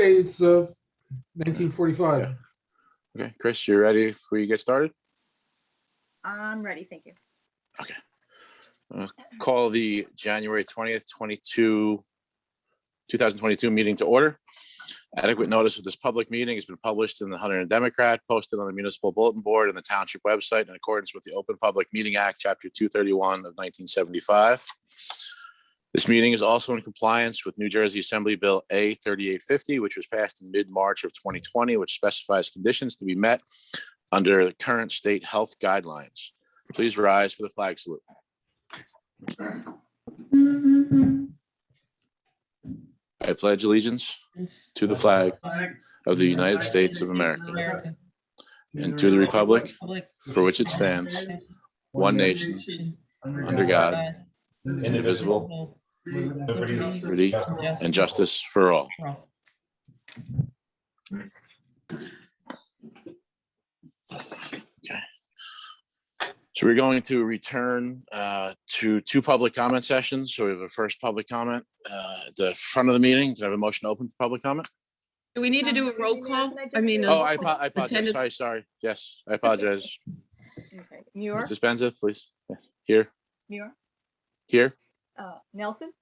Okay, it's 19:45. Yeah. Okay, Chris, you ready if we get started? I'm ready, thank you. Okay. Call the January 20th, 2022 meeting to order. Adequate notice of this public meeting has been published in the Hunter and Democrat, posted on the municipal bulletin board and the township website in accordance with the Open Public Meeting Act, Chapter 231 of 1975. This meeting is also in compliance with New Jersey Assembly Bill A 3850, which was passed in mid-March of 2020, which specifies conditions to be met under the current state health guidelines. Please rise for the flag salute. I pledge allegiance to the flag of the United States of America and to the republic for which it stands, one nation, under God, indivisible, liberty and justice for all. Okay. So we're going to return to two public comment sessions. So we have a first public comment at the front of the meeting. Do I have a motion to open for public comment? Do we need to do a roll call? I mean, Oh, I apologize. attendance. Sorry. Yes, I apologize. Okay, Muir, Mr. Spencer, please. Yes. Here. Muir, Here. Nelson,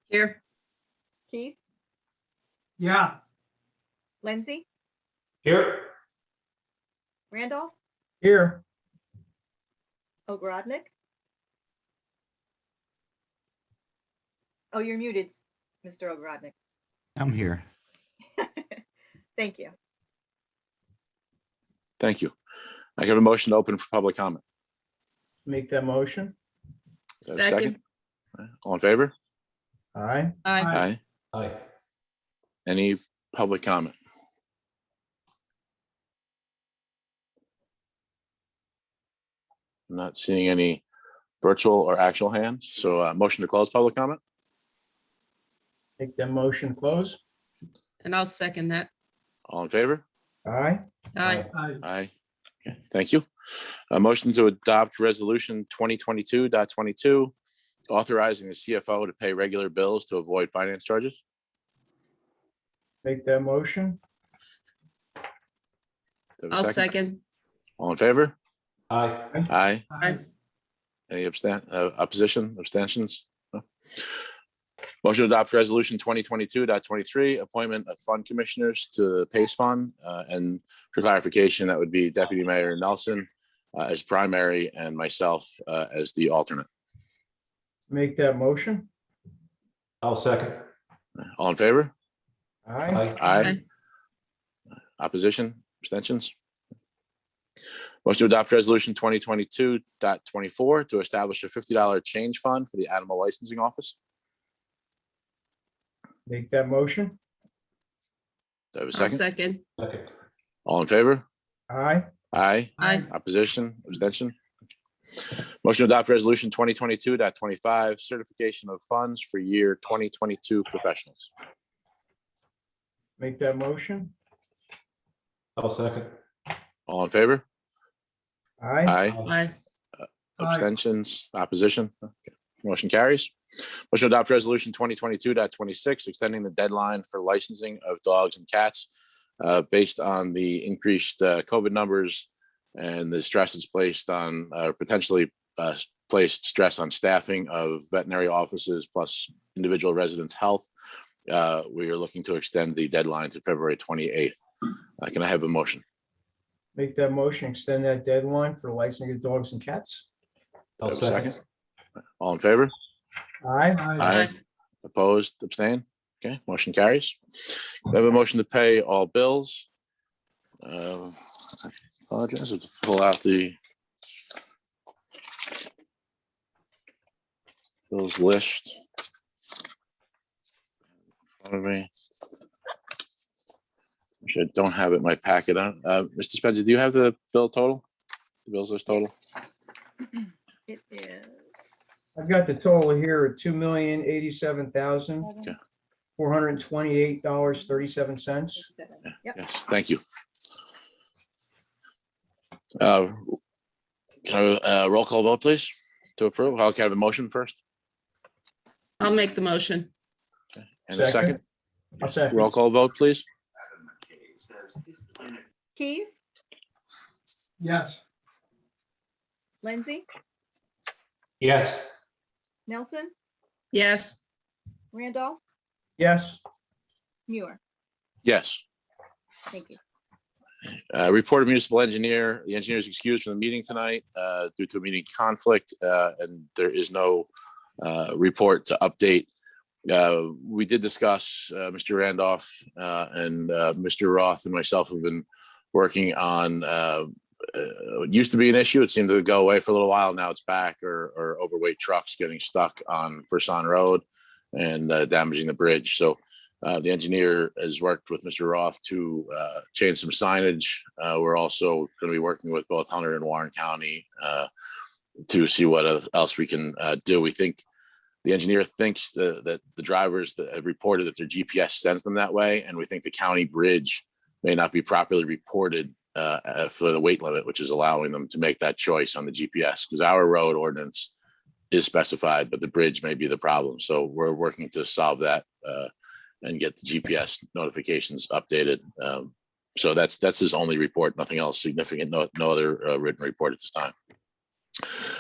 Here, Keith, Yeah. Lindsay, Here. Randolph, Here. Ogrodnik. Oh, you're muted, Mr. Ogrodnik. I'm here. Thank you. Thank you. I have a motion to open for public comment. Make that motion. Do I have a second. All in favor? Aye. Aye. Aye. Aye. Any public comment? I'm not seeing any virtual or actual hands. So motion to close public comment. Make that motion close. And I'll second that. All in favor? Aye. Aye. Aye. Okay, thank you. A motion to adopt resolution 2022.22, authorizing the CFO to pay regular bills to avoid finance charges. Make that motion. Do I have a I'll second. All in favor? Aye. Aye. Aye. Any opposition, abstentions? No. Motion to adopt resolution 2022.23, appointment of fund commissioners to the PACE fund. And for clarification, that would be Deputy Mayor Nelson as primary and myself as the alternate. Make that motion. I'll second. All in favor? Aye. Aye. Opposition, abstentions? Motion to adopt resolution 2022.24 to establish a $50 change fund for the animal licensing office. Make that motion. Do I have a I'll second? second. Second. All in favor? Aye. Aye. Aye. Opposition, abstention? Motion to adopt resolution 2022.25, certification of funds for year 2022 professionals. Make that motion. I'll second. All in favor? Aye. Aye. Aye. Abstentions, opposition? Okay. Motion carries. Motion to adopt resolution 2022.26, extending the deadline for licensing of dogs and cats based on the increased COVID numbers and the stress it's placed on, potentially placed stress on staffing of veterinary offices plus individual residents' health. We are looking to extend the deadline to February 28th. Can I have a motion? Make that motion. Extend that deadline for licensing of dogs and cats. I'll Do I have a second. All in favor? Aye. Aye. Opposed, abstain? Okay, motion carries. We have a motion to pay all bills. I apologize, I have to pull out the bills list. In front of me. Which I don't have it in my packet. Mr. Spencer, do you have the bill total? The bills list total? It is. I've got the total here at $2,087,428.37. Yep. Yes, thank you. Can I have a roll call vote, please, to approve? I'll have a motion first I'll make the motion. and a second. I'll second. Roll call vote, please. Keys, Yes. Lindsay, Yes. Nelson, yes, Randolph, Yes. Muir. Yes. Thank you. Report of municipal engineer. The engineer is excused from the meeting tonight due to a meeting conflict, and there is no report to update. We did discuss Mr. Randolph and Mr. Roth and myself have been working on it used to be an issue. It seemed to go away for a little while. Now it's back, or overweight trucks getting stuck on Person Road and damaging the bridge. So the engineer has worked with Mr. Roth to change some signage. We're also going to be working with both Hunter and Warren County to see what else we can do. We think the engineer thinks that the drivers that have reported that their GPS sends them that way, and we think the county bridge may not be properly reported for the weight limit, which is allowing them to make that choice on the GPS, because our road ordinance is specified, but the bridge may be the problem. So we're working to solve that and get the GPS notifications updated. So that's his only report, nothing else significant, no other written report at this time.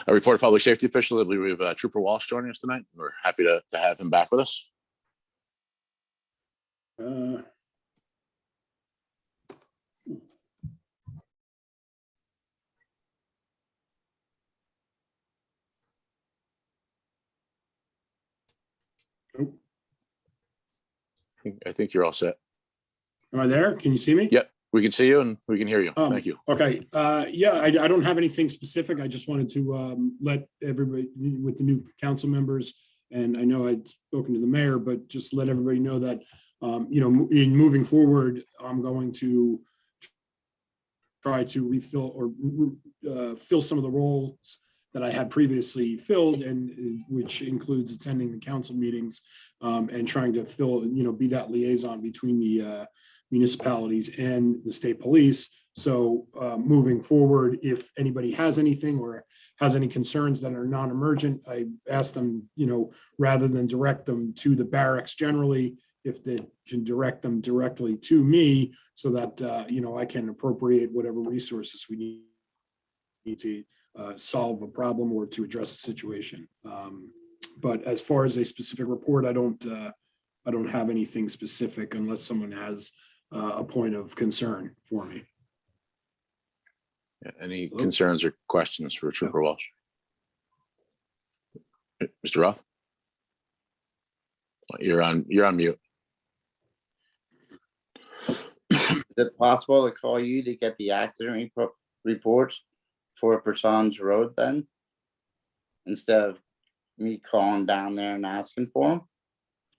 A report of public safety officials. I believe we have Trooper Walsh joining us tonight. We're happy to have him back with us. I think you're all set. Am I there? Can you see me? Yep, we can see you and we can hear you. Thank you. Okay, yeah, I don't have anything specific. I just wanted to let everybody with the new council members, and I know I'd spoken to the mayor, but just let everybody know that, you know, in moving forward, I'm going to try to refill or fill some of the roles that I had previously filled, and which includes attending the council meetings and trying to fill, you know, be that liaison between the municipalities and the state police. So moving forward, if anybody has anything or has any concerns that are non-emergent, I ask them, you know, rather than direct them to the barracks generally, if they can direct them directly to me so that, you know, I can appropriate whatever resources we need to solve a problem or to address a situation. But as far as a specific report, I don't have anything specific unless someone has a point of concern for me. Any concerns or questions for Trooper Walsh? Mr. Roth? You're on mute. Is it possible to call you to get the accident reports for Persons Road then? Instead of me calling down there and asking for them?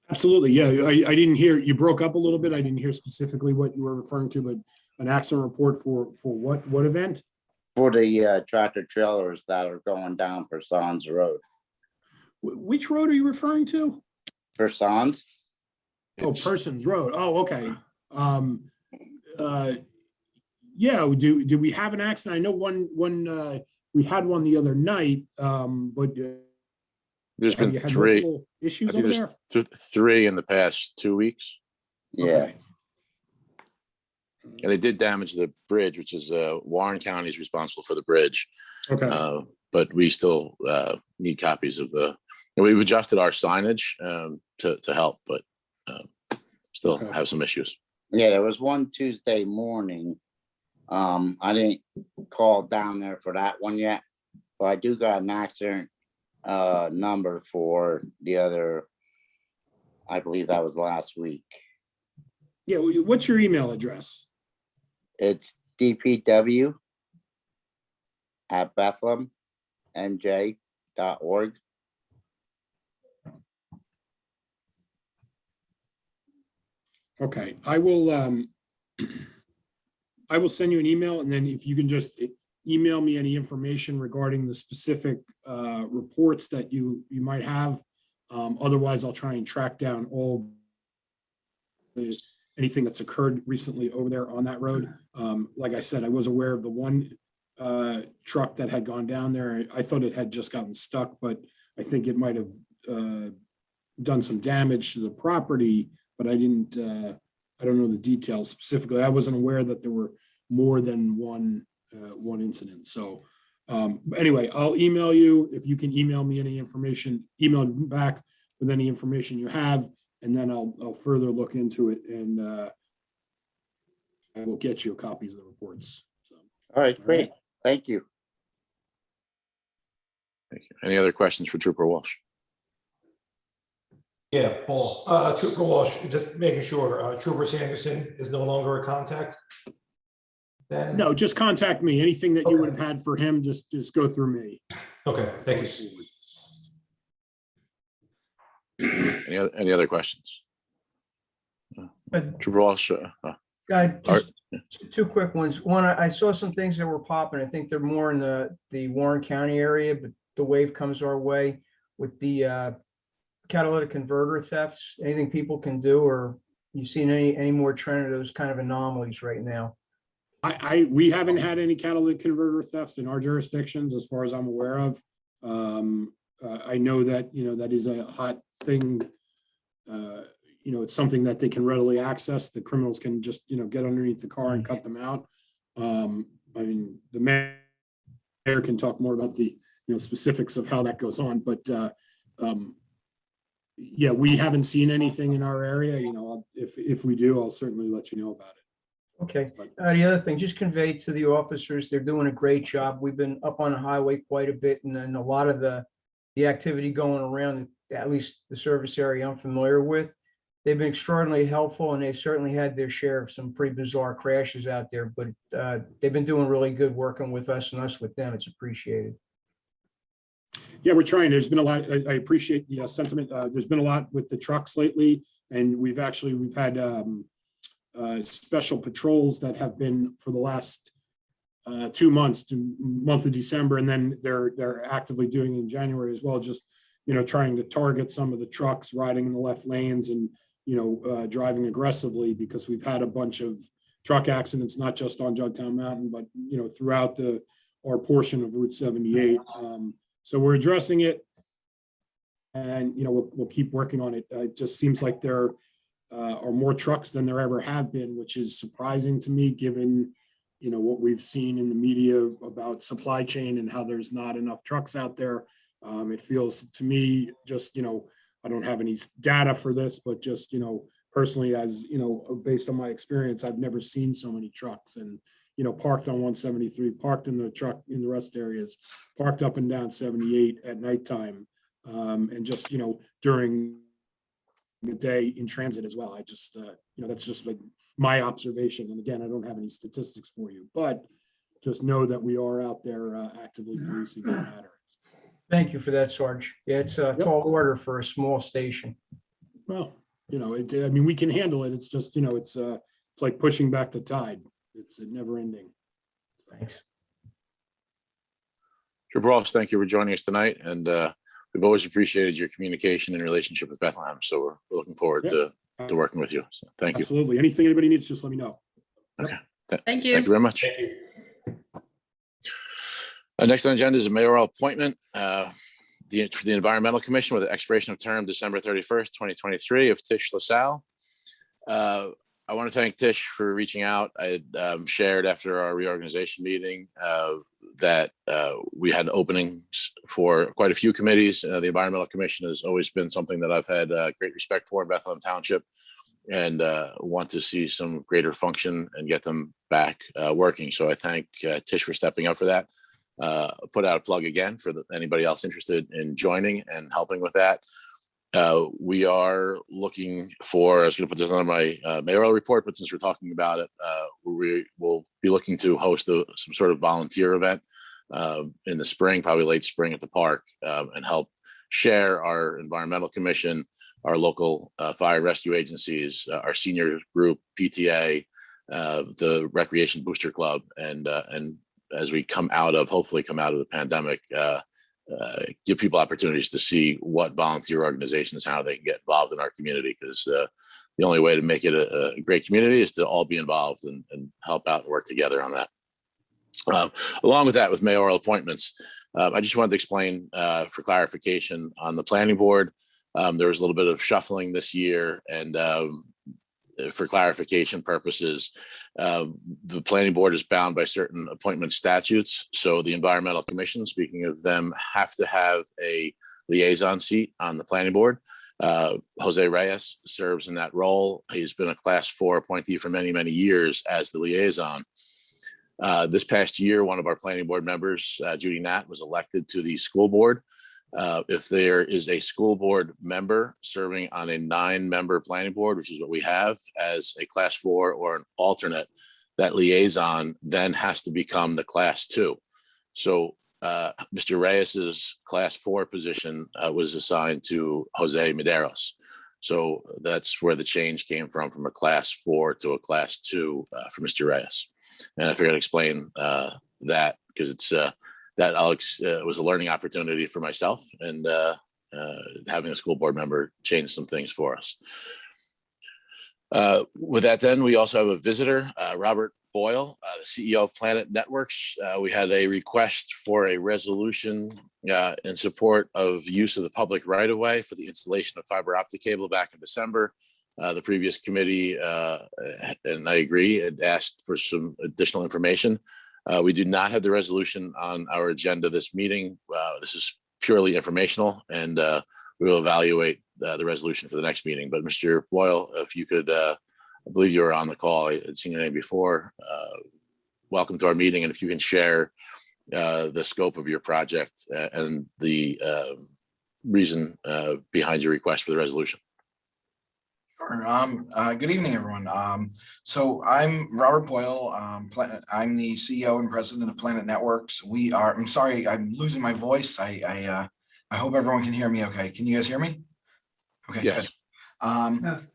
Absolutely, yeah. I didn't hear, you broke up a little bit. I didn't hear specifically what you were referring to, but an accident report for what event? For the tractor trailers that are going down Persons Road. Which road are you referring to? Persons? Oh, Persons Road. Oh, okay. Yeah, do we have an accident? I know one we had one the other night, but There's have been you had three. multiple I issues think over there's there? three in the past 2 weeks. Yeah. Okay. And they did damage the bridge, which is Warren County is responsible for the bridge. Okay. But we still need copies of and we've adjusted our signage to help, but still Okay. have some issues. Yeah, there was one Tuesday morning. I didn't call down there for that one yet, but I do got an accident number for the other. I believe that was last week. Yeah, what's your email address? It's dpw@bethlehemnj.org. Okay, I will send you an email, and then if you can just email me any information regarding the specific reports that you might have. Otherwise, I'll try and track down all anything that's occurred recently over there on that road. Like I said, I was aware of the one truck that had gone down there. I thought it had just gotten stuck, but I think it might have done some damage to the property, but I didn't I don't know the details specifically. I wasn't aware that there were more than one incident. So anyway, I'll email you. If you can email me any information, email me back with any information you have, and then I'll further look into it, and I will get you copies of the reports. So, All right, great. Thank you. Thank you. Any other questions for Trooper Walsh? Yeah, Paul, Trooper Walsh, just making sure, Trooper Sanderson is no longer a contact? Then? No, just contact me. Anything that you would have had for him, just go through me. Okay, thank you. Any other questions? But Trooper Walsh? just two quick ones. One, I saw some things that were popping. I think they're more in the Warren County area, but the wave comes our way with the catalytic converter thefts. Anything people can do, or you seen any more trend of those kind of anomalies right now? We haven't had any catalytic converter thefts in our jurisdictions, as far as I'm aware of. I know that, that is a hot thing. It's something that they can readily access. The criminals can just, get underneath the car and cut them out. I mean, the mayor can talk more about the, specifics of how that goes on, but yeah, we haven't seen anything in our area. If we do, I'll certainly let you know about it. Okay. The other thing, just convey to the officers, they're doing a great job. We've been up on the highway quite a bit, and then a lot of the activity going around, at least the service area I'm familiar with. They've been extraordinarily helpful, and they've certainly had their share of some pretty bizarre crashes out there, but they've been doing really good working with us and us with them. It's appreciated. Yeah, we're trying. There's been a lot. I appreciate the sentiment. There's been a lot with the trucks lately, and we've had special patrols that have been for the last 2 months, month of December, and then they're actively doing in January as well. Just trying to target some of the trucks riding in the left lanes and driving aggressively, because we've had a bunch of truck accidents, not just on Jugtown Mountain, but throughout our portion of Route 78. So we're addressing it, and we'll keep working on it. It just seems like there are more trucks than there ever have been, which is surprising to me, given what we've seen in the media about supply chain and how there's not enough trucks out there. It feels to me, just I don't have any data for this, but just personally, as based on my experience, I've never seen so many trucks, and parked on 173, parked in the rest areas, parked up and down 78 at nighttime, and just during the day in transit as well. I just that's just like my observation, and again, I don't have any statistics for you, but just know that we are out there actively policing the matter. Thank you for that, Sarge. Yeah, it's a tall order for a small station. Well, I mean, we can handle it. It's just it's like pushing back the tide. It's never ending. Thanks. Trooper Walsh, thank you for joining us tonight, and we've always appreciated your communication and relationship with Bethlehem. So we're looking forward to working with you. So thank you. Absolutely. Anything anybody needs, just let me know. Okay. Thank you. Thank you very much. Thank you. Next on the agenda is a mayoral appointment for the Environmental Commission with an expiration of term December 31st, 2023 of Tish LaSalle. I want to thank Tish for reaching out. I had shared after our reorganization meeting that we had openings for quite a few committees. The Environmental Commission has always been something that I've had great respect for in Bethlehem Township, and want to see some greater function and get them back working. So I thank Tish for stepping up for that. Put out a plug again for anybody else interested in joining and helping with that. We are looking for, I was going to put this on my mayoral report, but since we're talking about it, we will be looking to host some sort of volunteer event in the spring, probably late spring at the park, and help share our Environmental Commission, our local fire rescue agencies, our senior group, PTA, the Recreation Booster Club, and as we hopefully come out of the pandemic, give people opportunities to see what volunteer organizations, how they can get involved in our community, because the only way to make it a great community is to all be involved and help out and work together on that. Along with that, with mayoral appointments, I just wanted to explain for clarification on the planning board. There was a little bit of shuffling this year, and for clarification purposes, the planning board is bound by certain appointment statutes. So the environmental commission, speaking of them, have to have a liaison seat on the planning board. Jose Reyes serves in that role. He's been a class 4 appointee for many, many years as the liaison. This past year, one of our planning board members, Judy Nat, was elected to the school board. If there is a school board member serving on a 9-member planning board, which is what we have, as a class 4 or an alternate, that liaison then has to become the class 2. So Mr. Reyes's class 4 position was assigned to Jose Medeiros. So that's where the change came from a class 4 to a class 2 for Mr. Reyes. And I figured I'd explain that because it's that Alex was a learning opportunity for myself, and having a school board member changed some things for us. With that, then we also have a visitor, Robert Boyle, the CEO of Planet Networks. We had a request for a resolution in support of use of the public right-of-way for the installation of fiber optic cable back in December. The previous committee, and I agree, had asked for some additional information. We do not have the resolution on our agenda this meeting. This is purely informational, and we will evaluate the resolution for the next meeting. But Mr. Boyle, if you could, I believe you were on the call. I had seen your name before. Welcome to our meeting, and if you can share the scope of your project and the reason behind your request for the resolution. Sure. Good evening, everyone. So I'm Robert Boyle. I'm the CEO and president of Planet Networks. I'm sorry, I'm losing my voice. I hope everyone can hear me okay. Can you guys hear me? Okay, Yes. good.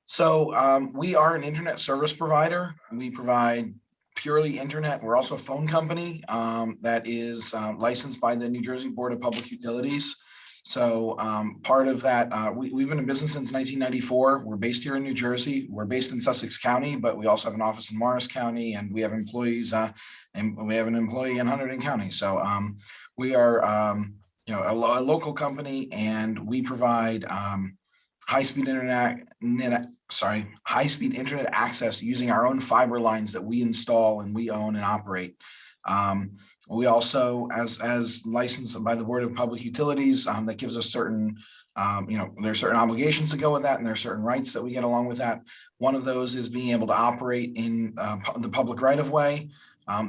So we are an internet service provider. We provide purely internet. We're also a phone company that is licensed by the New Jersey Board of Public Utilities. So part of that, we've been in business since 1994. We're based here in New Jersey. We're based in Sussex County, but we also have an office in Morris County, and we have employees, and we have an employee in Hunterdon County. So we are, a local company, and we provide high-speed internet access using our own fiber lines that we install and we own and operate. We also, as licensed by the Board of Public Utilities, that gives us certain, there's certain obligations to go with that, and there are certain rights that we get along with that. One of those is being able to operate in the public right-of-way.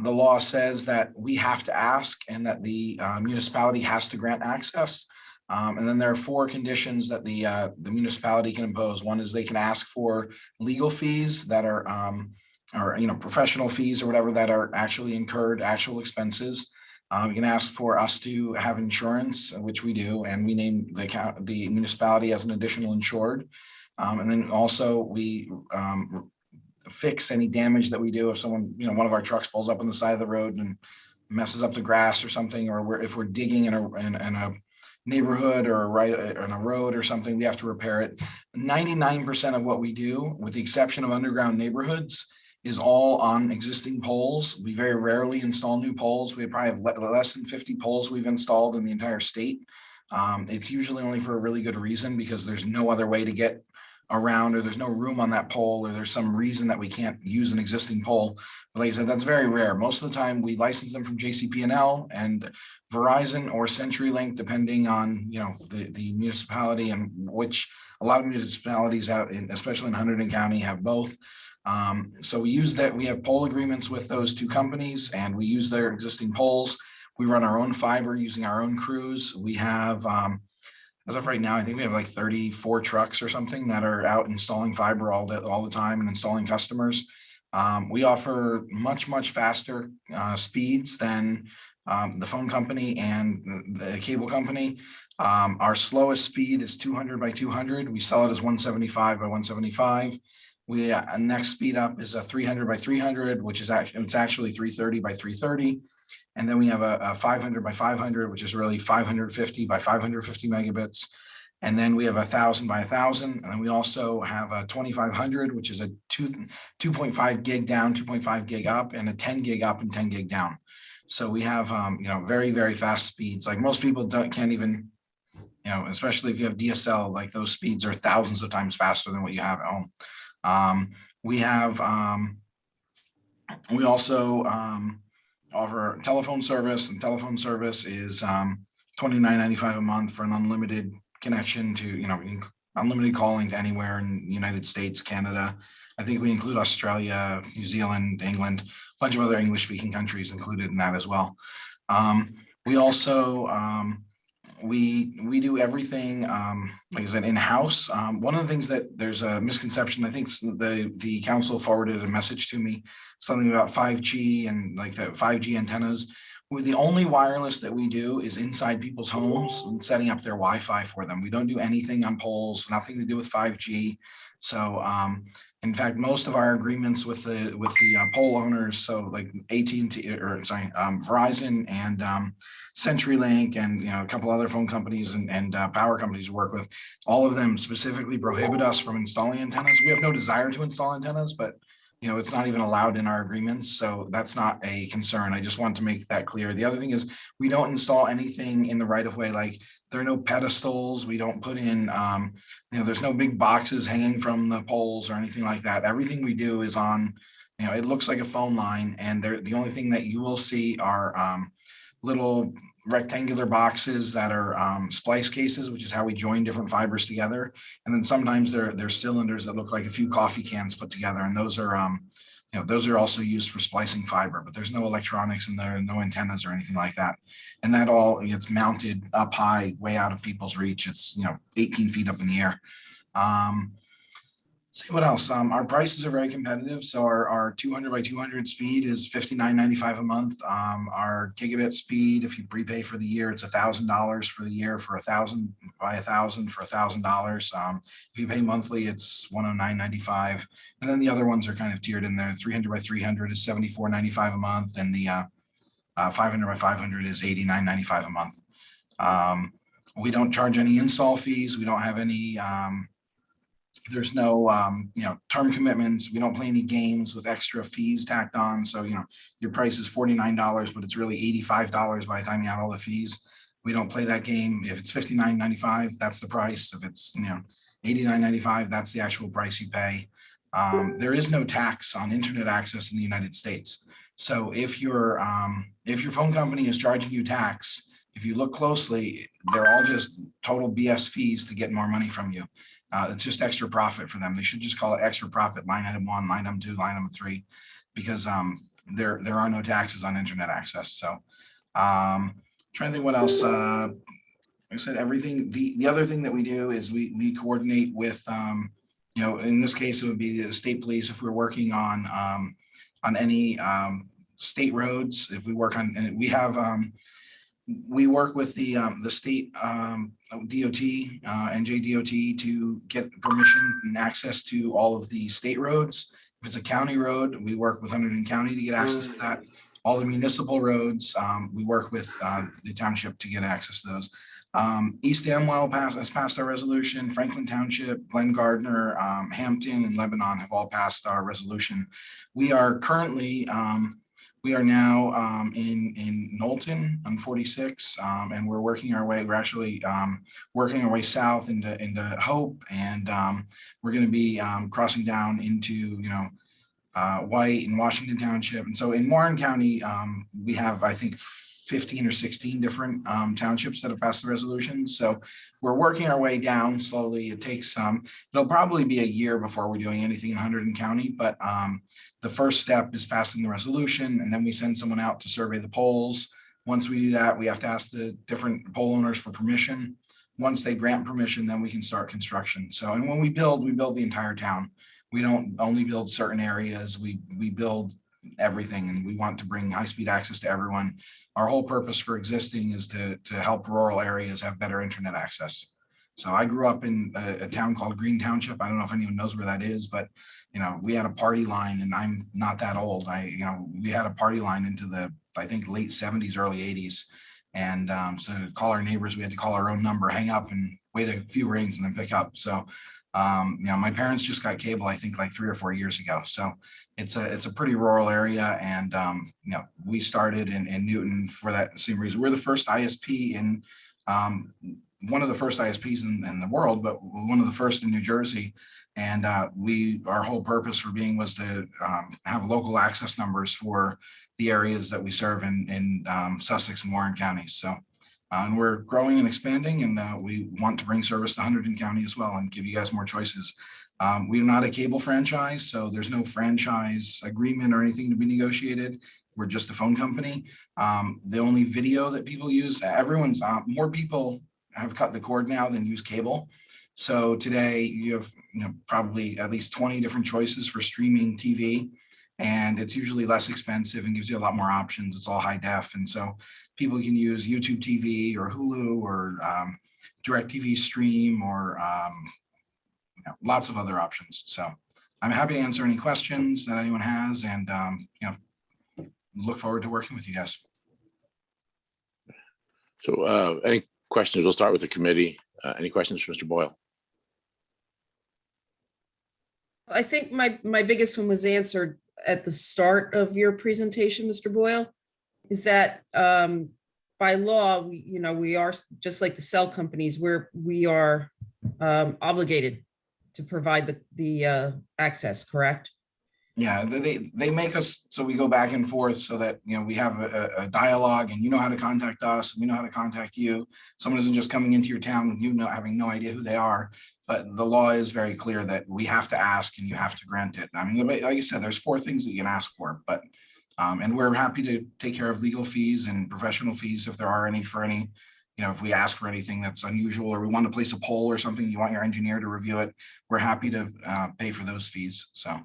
The law says that we have to ask, and that the municipality has to grant access. And then there are 4 conditions that the municipality can impose. One is they can ask for legal fees that are or professional fees or whatever that are actually incurred, actual expenses. You can ask for us to have insurance, which we do, and we name the municipality as an additional insured. And then also we fix any damage that we do if someone, one of our trucks pulls up on the side of the road and messes up the grass or something, or if we're digging in a neighborhood or on a road or something, we have to repair it. 99% of what we do, with the exception of underground neighborhoods, is all on existing poles. We very rarely install new poles. We probably have less than 50 poles we've installed in the entire state. It's usually only for a really good reason, because there's no other way to get around, or there's no room on that pole, or there's some reason that we can't use an existing pole. But like I said, that's very rare. Most of the time we license them from JCP&L and Verizon or CenturyLink, depending on the municipality, and which a lot of municipalities out in, especially in Hunterdon County, have both. So we use that. We have pole agreements with those 2 companies, and we use their existing poles. We run our own fiber using our own crews. We have, as of right now, I think we have like 34 trucks or something that are out installing fiber all the time and installing customers. We offer much faster speeds than the phone company and the cable company. Our slowest speed is 200 by 200. We sell it as 175 by 175. We next speed up is a 300 by 300, which is actually 330 by 330. And then we have a 500 by 500, which is really 550 by 550 megabits. And then we have 1,000 by 1,000. And then we also have a 2,500, which is a 2.5 gig down, 2.5 gig up, and a 10 gig up and 10 gig down. So we have, very, very fast speeds. Like most people can't even, especially if you have DSL, like those speeds are thousands of times faster than what you have at home. We have, we also offer telephone service, and telephone service is $29.95 a month for an unlimited connection to, unlimited calling to anywhere in the United States, Canada. I think we include Australia, New Zealand, England, a bunch of other English-speaking countries included in that as well. We also, we do everything, like I said, in-house. One of the things that there's a misconception, I think the council forwarded a message to me, something about 5G and like the 5G antennas. The only wireless that we do is inside people's homes and setting up their Wi-Fi for them. We don't do anything on poles, nothing to do with 5G. So in fact, most of our agreements with the pole owners, so like AT&T, or sorry, Verizon and CenturyLink, and a couple other phone companies and power companies we work with, all of them specifically prohibit us from installing antennas. We have no desire to install antennas, but it's not even allowed in our agreements, so that's not a concern. I just want to make that clear. The other thing is we don't install anything in the right of way, like there are no pedestals. We don't put in, there's no big boxes hanging from the poles or anything like that. Everything we do is on, it looks like a phone line, and the only thing that you will see are little rectangular boxes that are splice cases, which is how we join different fibers together. And then sometimes they're cylinders that look like a few coffee cans put together. And those are, those are also used for splicing fiber, but there's no electronics in there, no antennas or anything like that. And that all gets mounted up high, way out of people's reach. It's, 18 feet up in the air. See what else? Our prices are very competitive. So our 200 by 200 speed is $59.95 a month. Our gigabit speed, if you prepay for the year, it's $1,000 for the year. For 1,000 by 1,000 for $1,000. If you pay monthly, it's $109.95. And then the other ones are kind of tiered in there. 300 by 300 is $74.95 a month, and the 500 by 500 is $89.95 a month. We don't charge any install fees. We don't have any. There's no, term commitments. We don't play any games with extra fees tacked on. So, your price is $49, but it's really $85 by the time you add all the fees. We don't play that game. If it's $59.95, that's the price. If it's, $89.95, that's the actual price you pay. There is no tax on internet access in the United States. So if your phone company is charging you tax, if you look closely, they're all just total BS fees to get more money from you. It's just extra profit for them. They should just call it extra profit, line item 1, line item 2, line item 3, because there are no taxes on internet access. So trying to think what else. Like I said, everything. The other thing that we do is we coordinate with, in this case, it would be the state police if we're working on any state roads. If we work on, and we have. We work with the state DOT, NJDOT, to get permission and access to all of the state roads. If it's a county road, we work with Hunterdon County to get access to that. All the municipal roads, we work with the township to get access to those. East Amwell has passed our resolution. Franklin Township, Glen Gardner, Hampton, and Lebanon have all passed our resolution. We are currently we are now in Knowlton on 46, and we're working our way. We're actually working our way south into Hope, and we're going to be crossing down into White and Washington Township. And so in Warren County, we have, I think, 15 or 16 different townships that have passed the resolution. So we're working our way down slowly. It takes it'll probably be a year before we're doing anything in Hunterdon County, but the first step is passing the resolution, and then we send someone out to survey the poles. Once we do that, we have to ask the different pole owners for permission. Once they grant permission, then we can start construction. So, and when we build the entire town. We don't only build certain areas. We build everything, and we want to bring high-speed access to everyone. Our whole purpose for existing is to help rural areas have better internet access. So I grew up in a town called Green Township. I don't know if anyone knows where that is, but we had a party line, and I'm not that old. We had a party line into the, I think, late 70s, early 80s. And so to call our neighbors, we had to call our own number, hang up, and wait a few rings and then pick up. So my parents just got cable, I think, like 3 or 4 years ago. So it's a pretty rural area, and we started in Newton for that same reason. We're the first ISP in one of the first ISPs in the world, but one of the first in New Jersey. And our whole purpose for being was to have local access numbers for the areas that we serve in Sussex and Warren counties. So and we're growing and expanding, and we want to bring service to Hunterdon County as well and give you guys more choices. We're not a cable franchise, so there's no franchise agreement or anything to be negotiated. We're just a phone company. The only video that people use, more people have cut the cord now than use cable. So today you have probably at least 20 different choices for streaming TV, and it's usually less expensive and gives you a lot more options. It's all high def, and so people can use YouTube TV or Hulu or DirecTV Stream or lots of other options. So I'm happy to answer any questions that anyone has, and look forward to working with you guys. So any questions? We'll start with the committee. Any questions for Mr. Boyle? I think my biggest one was answered at the start of your presentation, Mr. Boyle, is that by law, we are just like the cell companies, where we are obligated to provide the access, correct? Yeah, they make us so we go back and forth so that we have a dialogue, and you know how to contact us, and we know how to contact you. Someone isn't just coming into your town, having no idea who they are. But the law is very clear that we have to ask and you have to grant it. I mean, like you said, there's 4 things that you can ask for, but and we're happy to take care of legal fees and professional fees if there are any for any. If we ask for anything that's unusual, or we want to place a poll or something, you want your engineer to review it, we're happy to pay for those fees. So.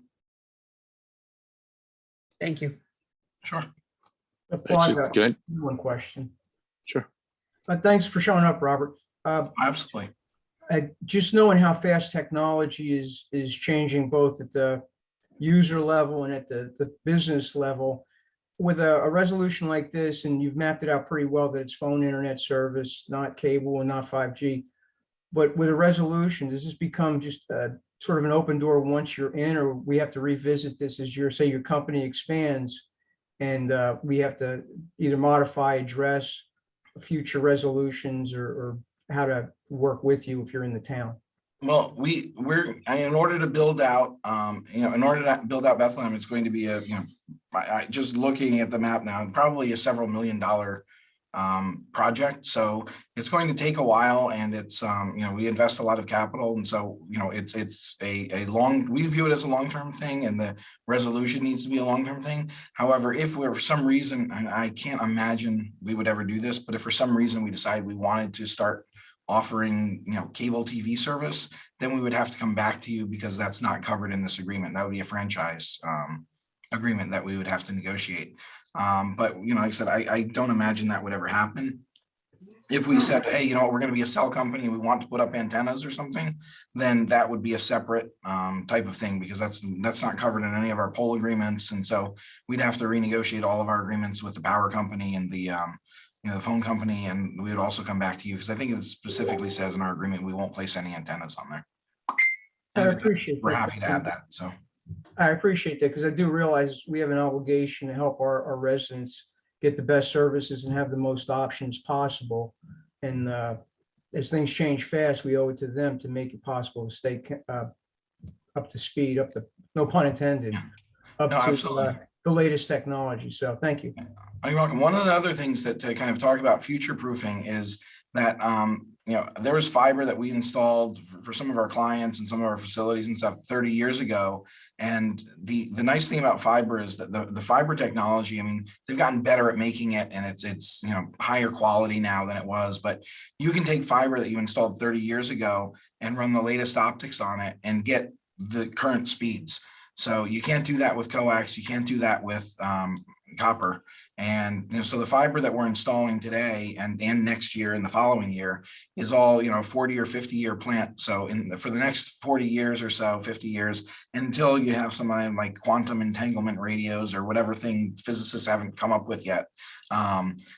Thank you. Sure. One question. Sure. Thanks for showing up, Robert. Absolutely. Just knowing how fast technology is changing, both at the user level and at the business level, with a resolution like this, and you've mapped it out pretty well that it's phone internet service, not cable and not 5G. But with a resolution, does this become just sort of an open door once you're in, or we have to revisit this as your company expands, and we have to either modify, address future resolutions, or how to work with you if you're in the town? Well, in order to build out, Bethlehem, it's going to be just looking at the map now, probably a several $1 million project. So it's going to take a while, and it's we invest a lot of capital, and so it's we view it as a long-term thing, and the resolution needs to be a long-term thing. However, if we're for some reason, and I can't imagine we would ever do this, but if for some reason we decide we wanted to start offering cable TV service, then we would have to come back to you, because that's not covered in this agreement. That would be a franchise agreement that we would have to negotiate. But like I said, I don't imagine that would ever happen. If we said, hey, we're going to be a cell company and we want to put up antennas or something, then that would be a separate type of thing, because that's not covered in any of our pole agreements. And so we'd have to renegotiate all of our agreements with the power company and the phone company, and we would also come back to you, because I think it specifically says in our agreement we won't place any antennas on there. I appreciate We're that. happy to add that. So I appreciate that, because I do realize we have an obligation to help our residents get the best services and have the most options possible. And as things change fast, we owe it to them to make it possible to stay up to speed, no pun intended, to the latest technology. So thank you. You're welcome. One of the other things that to kind of talk about future proofing is that there was fiber that we installed for some of our clients and some of our facilities and stuff 30 years ago. And the nice thing about fiber is that the fiber technology, I mean, they've gotten better at making it, and it's higher quality now than it was. But you can take fiber that you installed 30 years ago and run the latest optics on it and get the current speeds. So you can't do that with coax. You can't do that with copper. And so the fiber that we're installing today and next year and the following year is all 40 or 50 year plant. So for the next 40 years or so, 50 years, until you have something like quantum entanglement radios or whatever thing physicists haven't come up with yet,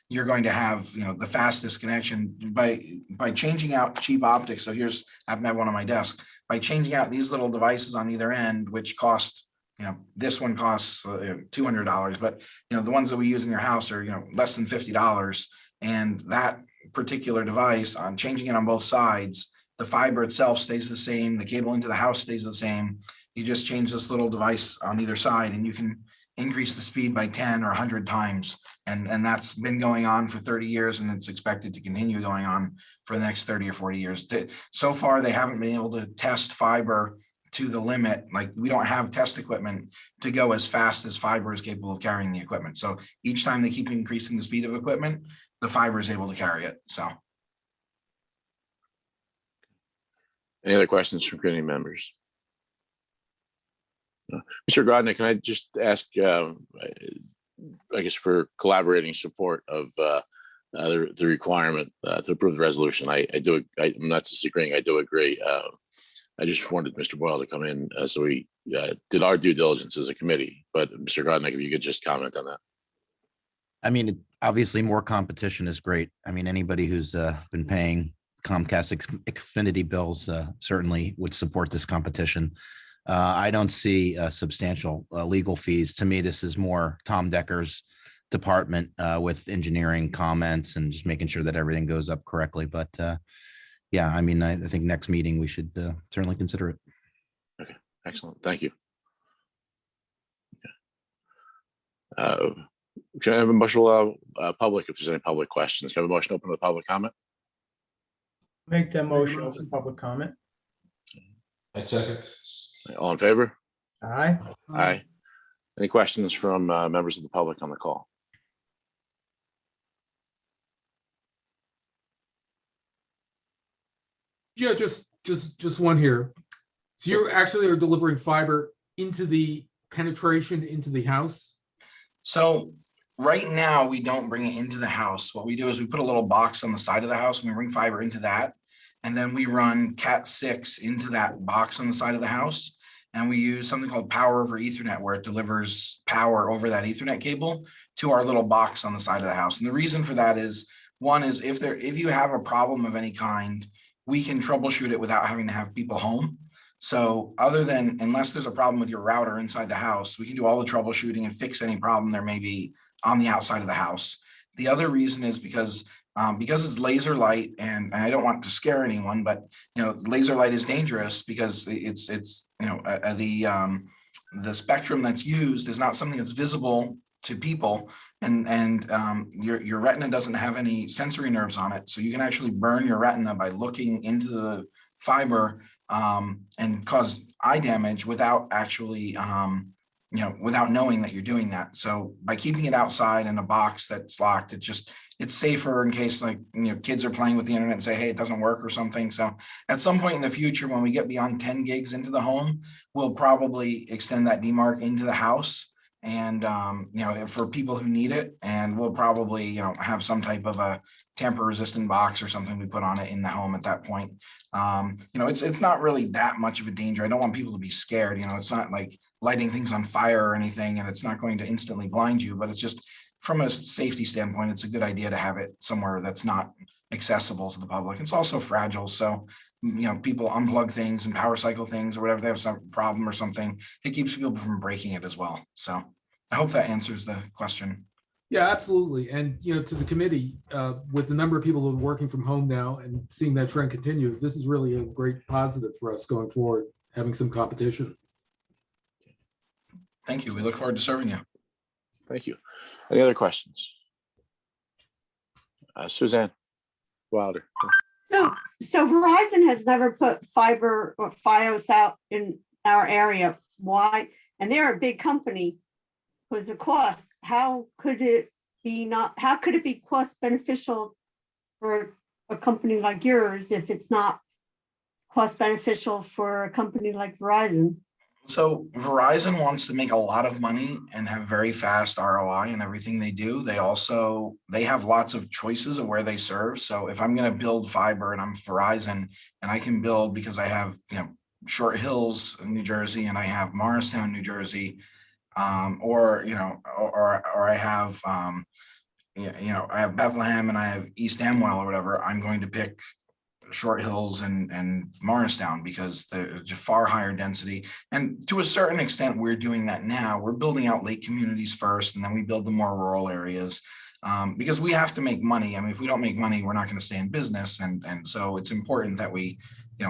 you're going to have the fastest connection by changing out cheap optics. So I happen to have one on my desk. By changing out these little devices on either end, which cost this one costs $200, but the ones that we use in your house are less than $50, And that particular device, on changing it on both sides, the fiber itself stays the same, the cable into the house stays the same. You just change this little device on either side and you can increase the speed by 10 or 100 times. And that's been going on for 30 years and it's expected to continue going on for the next 30 or 40 years. So far, they haven't been able to test fiber to the limit. Like, we don't have test equipment to go as fast as fiber is capable of carrying the equipment. So each time they keep increasing the speed of equipment, the fiber is able to carry it. So. Any other questions from committee members? No. Mr. Grodnick, can I just ask, I guess, for collaborating support of the requirement to approve the resolution? I'm not disagreeing. I do agree. I just wanted Mr. Boyle to come in so we did our due diligence as a committee. But Mr. Grodnick, if you could just comment on that. I mean, obviously more competition is great. I mean, anybody who's been paying Comcast Xfinity bills certainly would support this competition. I don't see substantial legal fees. To me, this is more Tom Decker's department with engineering comments and just making sure that everything goes up correctly. But yeah, I mean, I think next meeting we should certainly consider it. Okay, excellent. Thank you. Can I have a motion public, if there's any public questions? Can I have a motion open to the public comment? Make that motion, open public comment. I second. All in favor? Aye. Aye. Any questions from members of the public on the call? Yeah, just one here. So you actually are delivering fiber into the penetration into the house? So right now, we don't bring it into the house. What we do is we put a little box on the side of the house and we bring fiber into that. And then we run Cat 6 into that box on the side of the house. And we use something called power over Ethernet, where it delivers power over that Ethernet cable to our little box on the side of the house. And the reason for that is, one is if you have a problem of any kind, we can troubleshoot it without having to have people home. So unless there's a problem with your router inside the house, we can do all the troubleshooting and fix any problem there may be on the outside of the house. The other reason is because it's laser light, and I don't want to scare anyone, but laser light is dangerous because it's the spectrum that's used is not something that's visible to people, and your retina doesn't have any sensory nerves on it, so you can actually burn your retina by looking into the fiber and cause eye damage without actually without knowing that you're doing that. So by keeping it outside in a box that's locked, it's safer in case kids are playing with the internet and say, hey, it doesn't work or something. So at some point in the future, when we get beyond 10 gigs into the home, we'll probably extend that DMARC into the house and for people who need it. And we'll probably have some type of a tamper resistant box or something we put on it in the home at that point. It's not really that much of a danger. I don't want people to be scared. It's not like lighting things on fire or anything, and it's not going to instantly blind you, but it's just from a safety standpoint, it's a good idea to have it somewhere that's not accessible to the public. It's also fragile. So, people unplug things and power cycle things or whatever, they have some problem or something. It keeps people from breaking it as well. So I hope that answers the question. Yeah, absolutely. And, to the committee, with the number of people who are working from home now and seeing that trend continue, this is really a great positive for us going forward, having some competition. Thank you. We look forward to serving you. Thank you. Any other questions? Suzanne Wilder. So Verizon has never put fiber or Fios out in our area. Why? And they're a big company. Was the cost? How could it be cost beneficial for a company like yours if it's not cost beneficial for a company like Verizon? So Verizon wants to make a lot of money and have very fast ROI in everything they do. They have lots of choices of where they serve. So if I'm going to build fiber and I'm Verizon and I can build because I have, Short Hills, New Jersey, and I have Morristown, New Jersey, or I have, I have Bethlehem and I have East Amwell or whatever, I'm going to pick Short Hills and Morristown because there's a far higher density. And to a certain extent, we're doing that now. We're building out lake communities first, and then we build the more rural areas. because we have to make money. I mean, if we don't make money, we're not going to stay in business. And so it's important that we,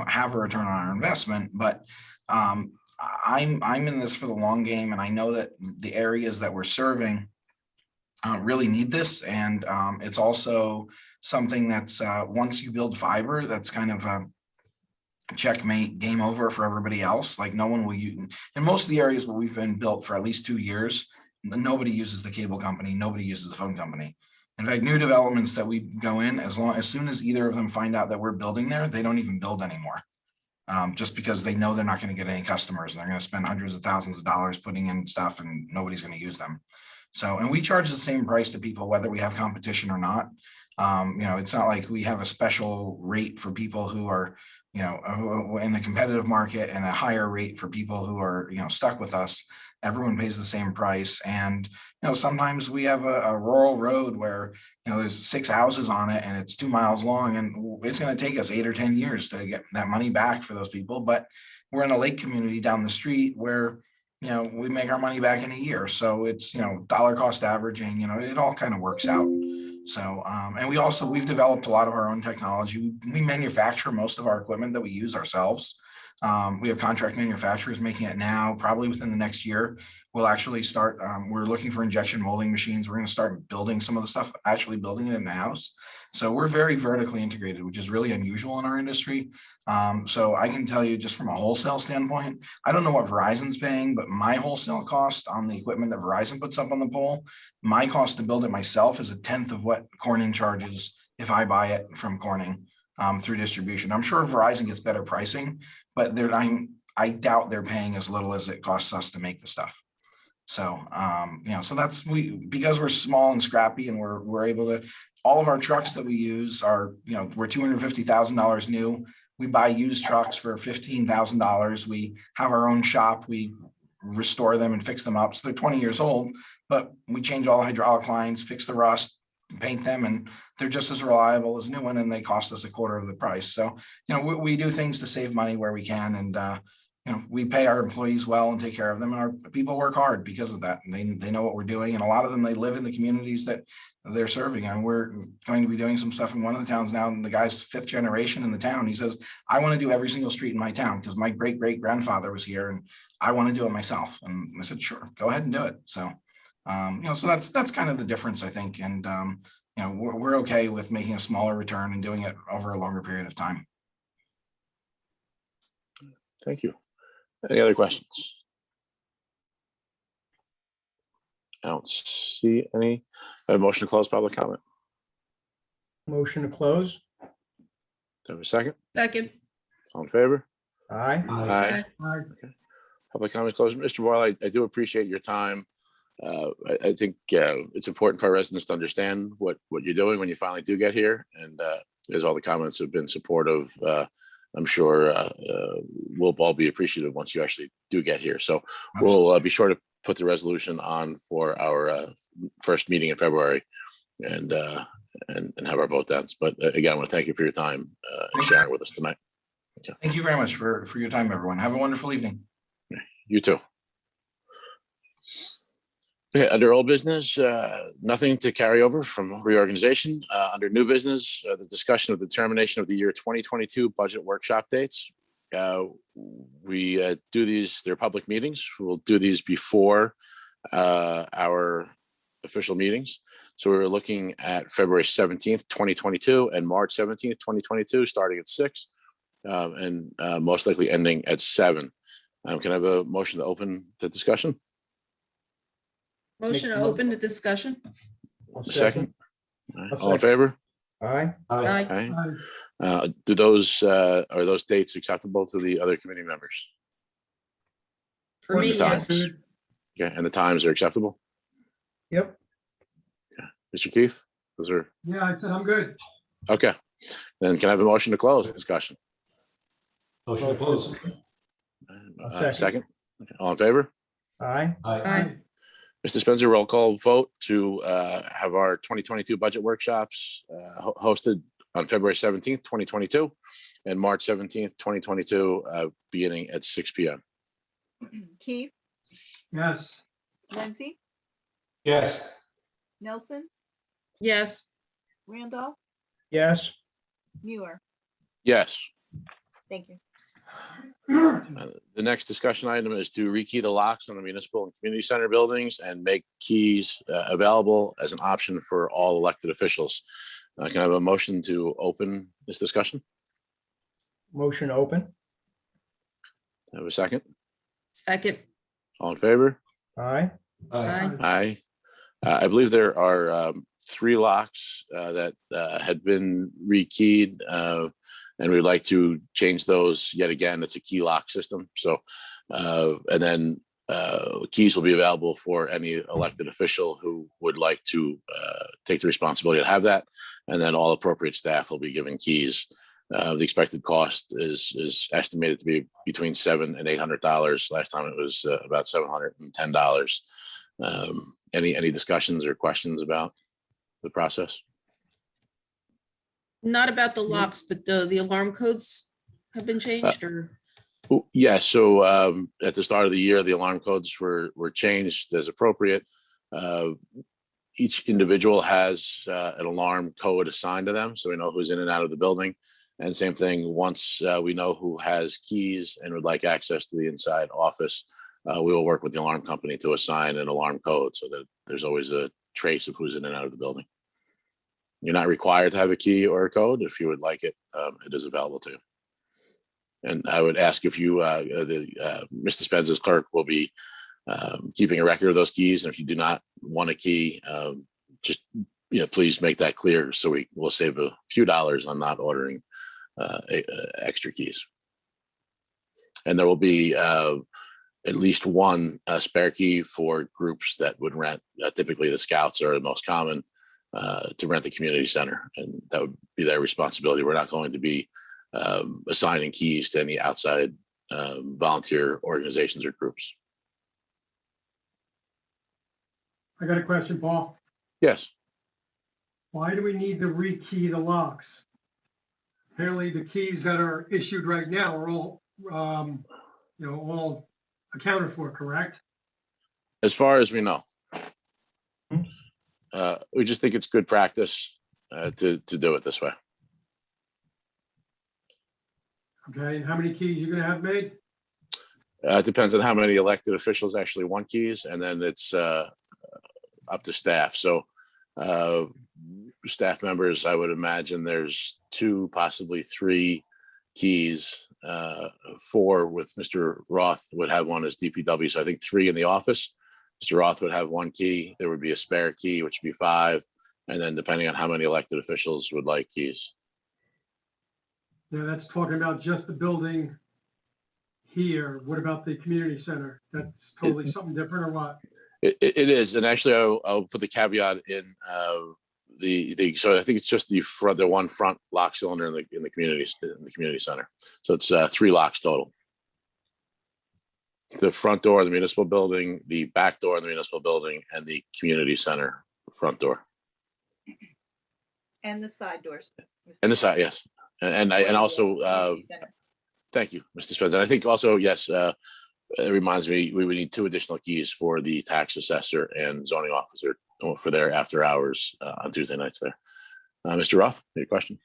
have a return on our investment. But I'm in this for the long game, and I know that the areas that we're serving really need this. And it's also something that's once you build fiber, that's kind of checkmate, game over for everybody else. Like no one will use, in most of the areas where we've been built for at least 2 years, nobody uses the cable company, nobody uses the phone company. In fact, new developments that we go in, as soon as either of them find out that we're building there, they don't even build anymore. Just because they know they're not going to get any customers, and they're going to spend hundreds of thousands of dollars putting in stuff and nobody's going to use them. So, and we charge the same price to people, whether we have competition or not. It's not like we have a special rate for people who are, who in the competitive market, and a higher rate for people who are, stuck with us. Everyone pays the same price. And, sometimes we have a rural road where, there's 6 houses on it and it's 2 miles long, and it's going to take us 8 or 10 years to get that money back for those people. But we're in a lake community down the street where, we make our money back in a year. So it's, dollar cost averaging, it all kind of works out. So, and we've developed a lot of our own technology. We manufacture most of our equipment that we use ourselves. We have contract manufacturers making it now. Probably within the next year, we'll actually start, we're looking for injection molding machines. We're going to start building some of the stuff, actually building it in the house. So we're very vertically integrated, which is really unusual in our industry. So I can tell you, just from a wholesale standpoint, I don't know what Verizon's paying, but my wholesale cost on the equipment that Verizon puts up on the pole, my cost to build it myself is 1/10 of what Corning charges if I buy it from Corning through distribution. I'm sure Verizon gets better pricing, but I doubt they're paying as little as it costs us to make the stuff. So, so that's because we're small and scrappy, and we're able to, all of our trucks that we use are, we're $250,000 new. We buy used trucks for $15,000. We have our own shop. We restore them and fix them up. So they're 20 years old, but we change all the hydraulic lines, fix the rust, paint them, and they're just as reliable as new one, and they cost us 1/4 of the price. So, we do things to save money where we can, and we pay our employees well and take care of them, and our people work hard because of that, and they know what we're doing, and a lot of them, they live in the communities that they're serving. And we're going to be doing some stuff in one of the towns now, and the guy's 5th generation in the town. He says, I want to do every single street in my town because my great-great-grandfather was here, and I want to do it myself. And I said, sure, go ahead and do it. So so that's kind of the difference, I think. And we're okay with making a smaller return and doing it over a longer period of time. Thank you. Any other questions? I don't see any. A motion to close public comment. Motion to close. Do I have a second? Second. All in favor? Aye. Aye. Public comment closed. Mr. Boyle, I do appreciate your time. I think it's important for our residents to understand what you're doing when you finally do get here. And as all the comments have been supportive, I'm sure we'll all be appreciative once you actually do get here. So we'll be sure to put the resolution on for our first meeting in February and have our vote then. But again, I want to thank you for your time and sharing with us tonight. Okay. Thank you very much for your time, everyone. Have a wonderful evening. You too. Okay, under old business, nothing to carry over from reorganization. Under new business, the discussion of the determination of the year 2022 budget workshop dates. We do these, they're public meetings. We'll do these before our official meetings. So we're looking at February 17th, 2022 and March 17th, 2022, starting at 6 and most likely ending at 7. Can I have a motion to open the discussion? Motion to open the discussion. I'll Second. I'll All in second. favor? Aye. Aye. Aye. Do those are those dates acceptable to the other committee members? For me, The times? yes. Okay, and the times are acceptable? Yep. Mr. Keefe, those are, Yeah, I said I'm good. okay. Then can I have a motion to close the discussion? Motion to close. Second. Okay, all in favor? Aye. Aye. Mr. Spencer, roll call vote to have our 2022 budget workshops hosted on February 17th, 2022 and March 17th, 2022, beginning at 6 p.m. Keith, Yes. Lindsay, Yes. Nelson, Yes. Randolph, Yes. Muir. Yes. Thank you. The next discussion item is to rekey the locks on the municipal and community center buildings and make keys available as an option for all elected officials. Can I have a motion to open this discussion? Motion open. Have a second? Second. All in favor? Aye. Aye. Aye. I believe there are 3 locks that had been rekeyed, and we'd like to change those yet again. It's a key lock system. So, and then keys will be available for any elected official who would like to take the responsibility to have that. And then all appropriate staff will be given keys. The expected cost is estimated to be between $700 and $800. Last time it was about $710. Any discussions or questions about the process? Not about the locks, but the alarm codes have been changed or? Yeah, so at the start of the year, the alarm codes were changed as appropriate. Each individual has an alarm code assigned to them, so we know who's in and out of the building. And same thing, once we know who has keys and would like access to the inside office, we will work with the alarm company to assign an alarm code so that there's always a trace of who's in and out of the building. You're not required to have a key or a code. If you would like it, it is available to you. And I would ask if you, Mr. Spence's clerk will be keeping a record of those keys. And if you do not want a key, just please make that clear so we will save a few dollars on not ordering extra keys. And there will be at least one spare key for groups that would rent. Typically, the Scouts are the most common to rent the community center, and that would be their responsibility. We're not going to be assigning keys to any outside volunteer organizations or groups. I got a question, Paul. Yes. Why do we need to rekey the locks? Apparently, the keys that are issued right now are all, all accounted for, correct? As far as we know, we just think it's good practice to do it this way. Okay, and how many keys you're gonna have made? It depends on how many elected officials actually want keys, and then it's up to staff. So staff members, I would imagine there's 2, possibly 3 keys. 4 with Mr. Roth would have one as DPW. So I think 3 in the office. Mr. Roth would have 1 key. There would be a spare key, which would be 5. And then depending on how many elected officials would like keys. Yeah, that's talking about just the building here. What about the community center? That's totally something different or what? It is. And actually, I'll put the caveat in so I think it's just the one front lock cylinder in the community center. So it's 3 locks total. The front door of the municipal building, the back door of the municipal building, and the community center front door. And the side doors. And the side, yes. And also, thank you, Mr. Spencer. And I think also, yes, it reminds me, we would need 2 additional keys for the tax assessor and zoning officer for their after hours on Tuesday nights there. Mr. Roth, your question?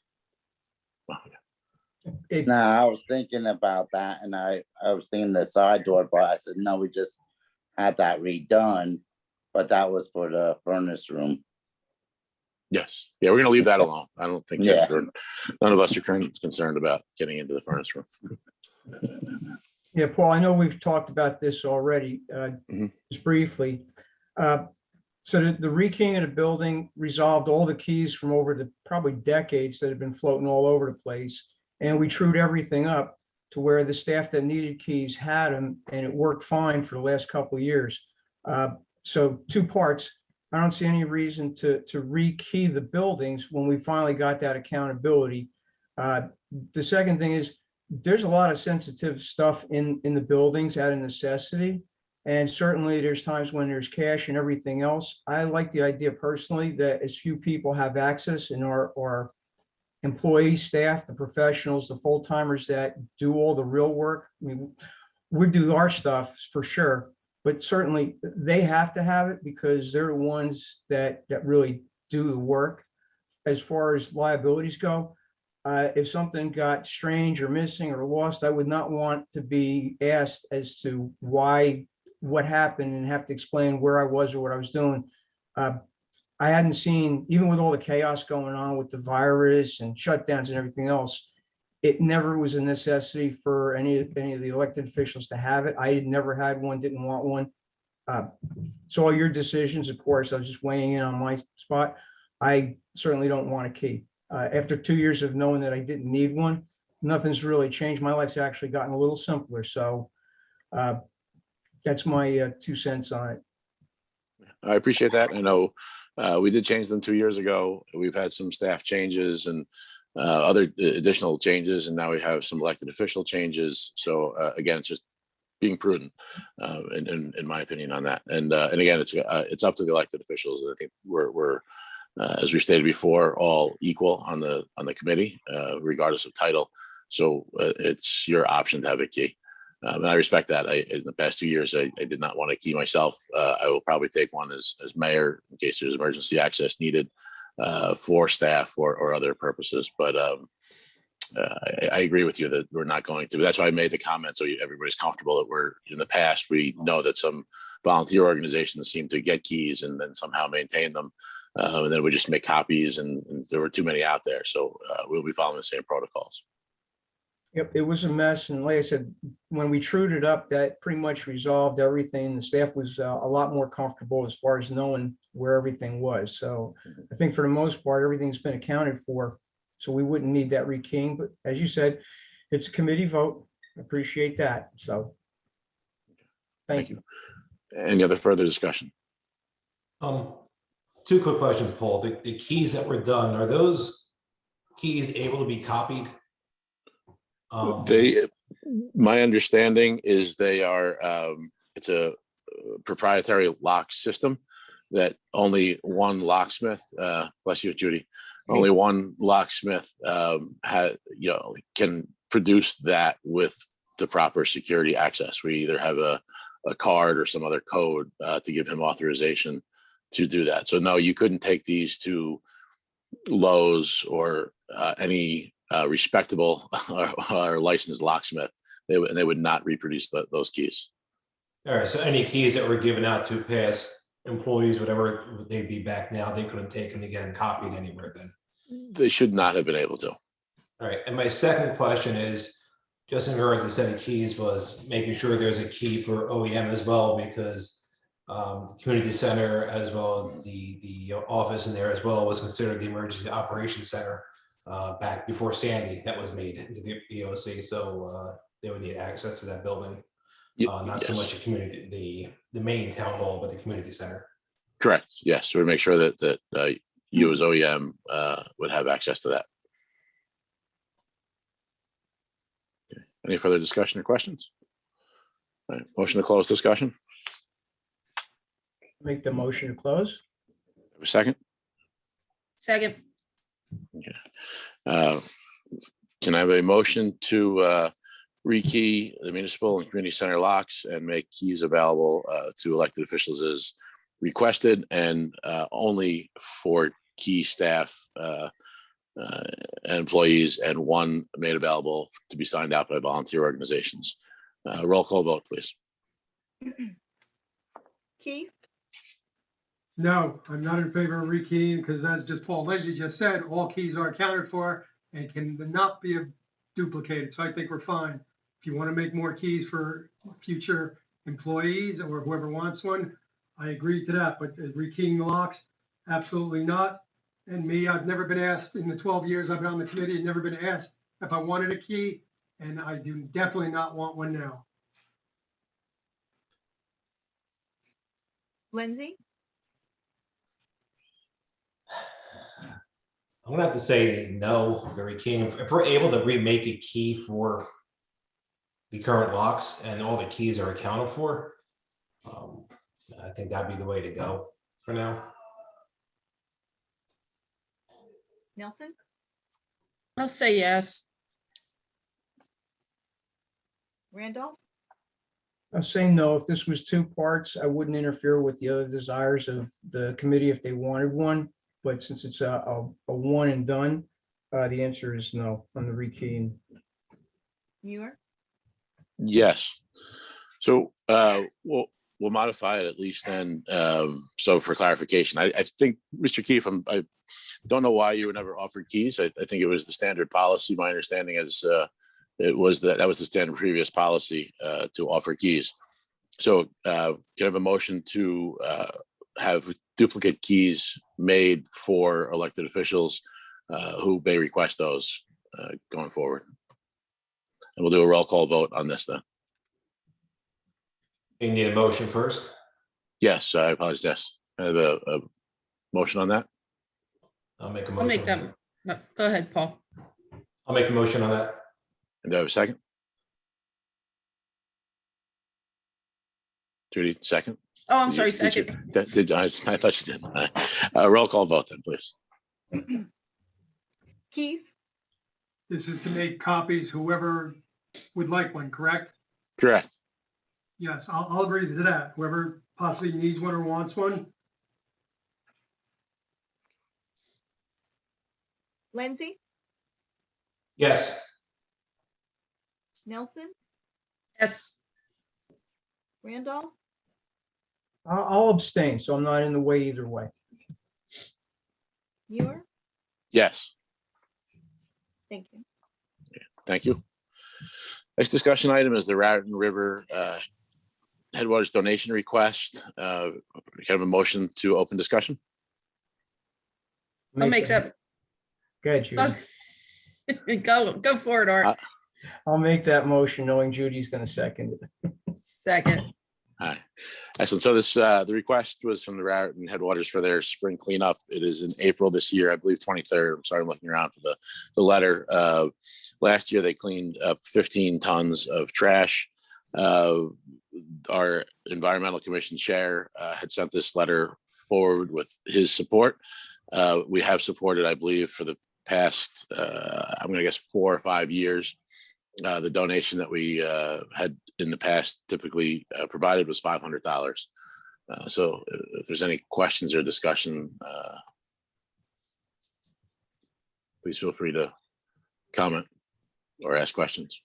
No, I was thinking about that, and I was thinking the side door, but I said, no, we just had that redone, but that was for the furnace room. Yes. Yeah, we're going to leave that alone. I don't think Yeah. none of us are concerned about getting into the furnace room. Yeah, Paul, I know we've talked about this already, just briefly. So the rekeying of the building resolved all the keys from over the probably decades that have been floating all over the place. And we trued everything up to where the staff that needed keys had them, and it worked fine for the last couple of years. So 2 parts. I don't see any reason to rekey the buildings when we finally got that accountability. The second thing is there's a lot of sensitive stuff in the buildings out of necessity. And certainly there's times when there's cash and everything else. I like the idea personally that as few people have access in our employees, staff, the professionals, the full timers that do all the real work. I mean, we do our stuff for sure, but certainly they have to have it because they're the ones that really do the work. As far as liabilities go, if something got strange or missing or lost, I would not want to be asked as to why, what happened, and have to explain where I was or what I was doing. I hadn't seen, even with all the chaos going on with the virus and shutdowns and everything else, it never was a necessity for any of the elected officials to have it. I had never had one, didn't want one. It's all your decisions, of course. I was just weighing in on my spot. I certainly don't want a key. After 2 years of knowing that I didn't need one, nothing's really changed. My life's actually gotten a little simpler. So that's my 2 cents on it. I appreciate that. I know we did change them 2 years ago. We've had some staff changes and other additional changes, and now we have some elected official changes. So again, it's just being prudent, in my opinion, on that. And again, it's up to the elected officials. I think we're as we stated before, all equal on the committee, regardless of title. So it's your option to have a key. And I respect that. In the past 2 years, I did not want a key myself. I will probably take one as mayor in case there's emergency access needed for staff or other purposes. But I agree with you that we're not going to. That's why I made the comment, so everybody's comfortable that we're, in the past, we know that some volunteer organizations seem to get keys and then somehow maintain them. And then we just make copies, and there were too many out there. So we'll be following the same protocols. Yep, it was a mess. And like I said, when we trued it up, that pretty much resolved everything. The staff was a lot more comfortable as far as knowing where everything was. So I think for the most part, everything's been accounted for. So we wouldn't need that rekeying. But as you said, it's a committee vote. Appreciate that. So thank you. Any other further discussion? Two quick questions, Paul. The keys that were done, are those keys able to be copied? My understanding is they are, it's a proprietary lock system that only one locksmith, bless you, Judy, only one locksmith can produce that with the proper security access. We either have a card or some other code to give him authorization to do that. So no, you couldn't take these to Lowe's or any respectable or licensed locksmith. They would not reproduce those keys. All right, so any keys that were given out to past employees, whatever they'd be back now, they couldn't take them again and copied anywhere then? They should not have been able to. All right, and my second question is, just in regards to set of keys, was making sure there's a key for OEM as well, because the community center, as well as the office in there as well, was considered the emergency operations center back before Sandy. That was made into the EOC, so they would need access to that building. Not so much the community, the main town hall, but the community center. Correct. Yes, we make sure that you as OEM would have access to that. Okay. Any further discussion or questions? All right, motion to close discussion. Make the motion to close. Have a second. Second. Okay. Can I have a motion to rekey the municipal and community center locks and make keys available to elected officials as requested, and only for key staff and employees, and one made available to be signed out by volunteer organizations? Roll call vote, please. Keith, No, I'm not in favor of rekeying, because as just Paul Lindsay just said, all keys are accounted for and can not be duplicated. So I think we're fine. If you want to make more keys for future employees or whoever wants one, I agree to that. But rekeying the locks, absolutely not. And me, I've never been asked in the 12 years I've been on the committee, I've never been asked if I wanted a key, and I do definitely not want one now. Lindsay, I'm gonna have to say no, very keen. If we're able to remake a key for the current locks and all the keys are accounted for, I think that'd be the way to go for now. Nelson, I'll say yes. Randolph, I'm saying no. If this was two parts, I wouldn't interfere with the other desires of the committee if they wanted one. but since it's a one and done, the answer is no on the rekeying. Muir, Yes. So we'll modify it at least then. So for clarification, I think, Mr. Keefe, I don't know why you were never offered keys. I think it was the standard policy. My understanding is that was the standard previous policy to offer keys. So can I have a motion to have duplicate keys made for elected officials who may request those going forward? And we'll do a roll call vote on this then. You need a motion first? Yes, I apologize. Yes. I have a motion on that. I'll make a I'll make motion. that, no, go ahead, Paul. I'll make the motion on that. And do I have a second? Judy, second? Oh, I'm sorry, Did you- second. Did I thought you did. Roll call vote then, please. Keith, This is to make copies, whoever would like one, correct? Correct. Yes, I'll agree to that. Whoever possibly needs one or wants one. Lindsay, Yes, Nelson, Yes, Randolph, I'll abstain, so I'm not in the way either way. Muir, Yes, thank you. thank you. Next discussion item is the Raritan River Headwaters donation request. Kind of a motion to open discussion. I'll make that. Go ahead, Judy. Go for it, Art. I'll make that motion knowing Judy's going to second it. Second, All right, excellent. So this, the request was from the Raritan Headwaters for their spring cleanup. It is in April this year, I believe 23rd. I'm sorry, I'm looking around for the letter. Last year, they cleaned up 15 tons of trash. Our environmental commission chair had sent this letter forward with his support. We have supported, I believe, for the past, I'm going to guess 4 or 5 years. The donation that we had in the past typically provided was $500. So if there's any questions or discussion, please feel free to comment or ask questions.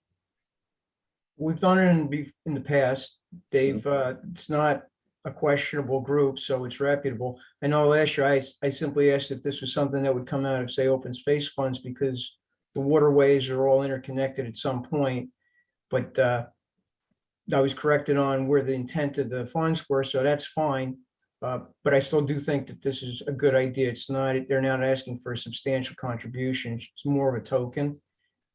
We've done it in the past, Dave. It's not a questionable group, so it's reputable. I know last year I simply asked if this was something that would come out of, say, open space funds, because the waterways are all interconnected at some point. But I was corrected on where the intent of the funds were, so that's fine. But I still do think that this is a good idea. It's not, they're not asking for a substantial contribution. It's more of a token.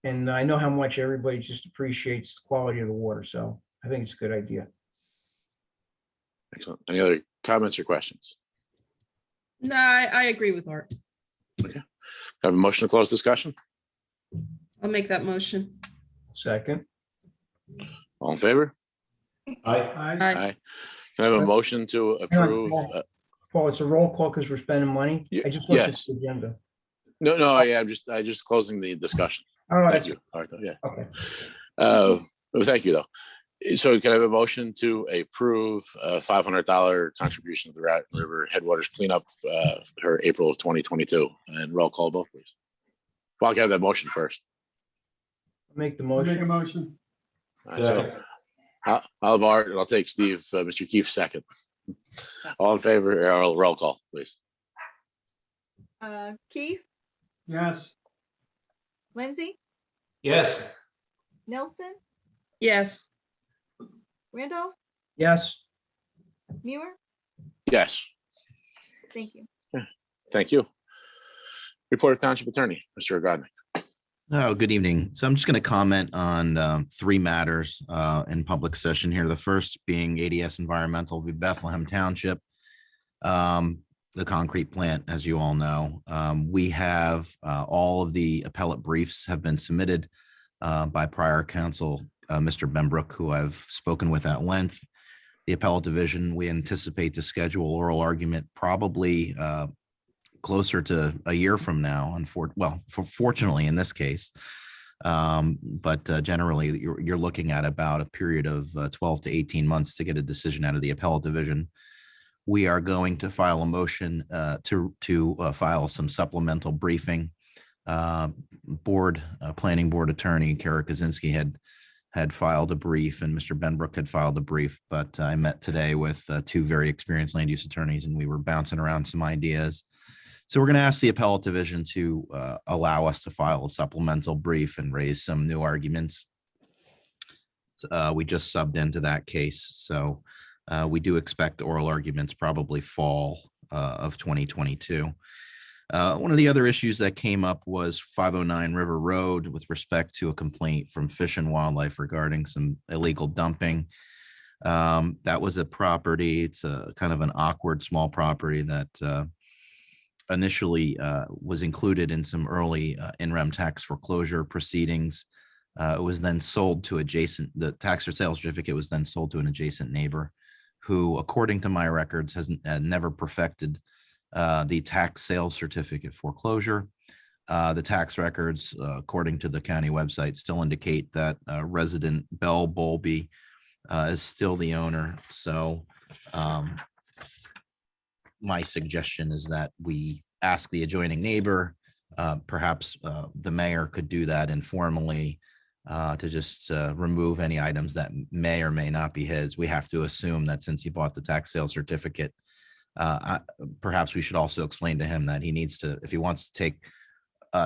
And I know how much everybody just appreciates the quality of the water, so I think it's a good idea. Excellent. Any other comments or questions? no, I agree with Art. Have a motion to close discussion? I'll make that motion. Second, All in favor? aye, Aye. Aye. Can I have a motion to approve? Paul, it's a roll call because we're spending money. I just looked at Yes. the agenda. No, yeah, I just closing the discussion. Oh, Thank that's you. All right, yeah. okay. Well, thank you, though. So can I have a motion to approve a $500 contribution to the Raritan River Headwaters cleanup for April of 2022? And roll call vote, please. Well, I can have that motion first. Make the Make a motion. motion. All right, so I'll have Art and I'll take Steve, Mr. Keefe second. All in favor, or roll call, please. Keith, Yes, Lindsay, yes, Nelson, Yes, Randolph, Yes, Muir, Yes, thank you. thank you. Report of Township Attorney, Mr. Godnick. Oh, good evening. So I'm just going to comment on 3 matters in public session here. The first being ADS Environmental v. Bethlehem Township, the concrete plant, as you all know. We have all of the appellate briefs have been submitted by prior counsel, Mr. Benbrook, who I've spoken with at length. The appellate division, we anticipate to schedule oral argument probably closer to a year from now, fortunately in this case, but generally you're looking at about a period of 12 to 18 months to get a decision out of the appellate division. we are going to file a motion to file some supplemental briefing. Planning board attorney Kara Kaczynski had filed a brief, and Mr. Benbrook had filed a brief, but I met today with two very experienced land use attorneys, and we were bouncing around some ideas. So we're going to ask the appellate division to allow us to file a supplemental brief and raise some new arguments. We just subbed into that case, so we do expect oral arguments probably fall of 2022. One of the other issues that came up was 509 River Road with respect to a complaint from Fish and Wildlife regarding some illegal dumping. That was a property. It's a kind of an awkward small property that initially was included in some early in-rem tax foreclosure proceedings. It was then sold to the tax or sales certificate was then sold to an adjacent neighbor who, according to my records, has never perfected the tax sales certificate foreclosure. The tax records, according to the county website, still indicate that resident Belle Bowlby is still the owner. So my suggestion is that we ask the adjoining neighbor, perhaps the mayor could do that informally, to just remove any items that may or may not be his. We have to assume that since he bought the tax sale certificate, perhaps we should also explain to him that he needs to, if he wants to take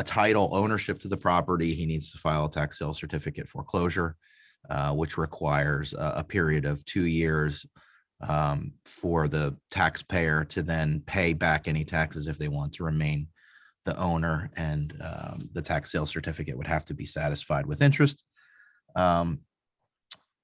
title ownership to the property, he needs to file a tax sale certificate foreclosure, which requires a period of 2 years for the taxpayer to then pay back any taxes if they want to remain the owner, and the tax sale certificate would have to be satisfied with interest.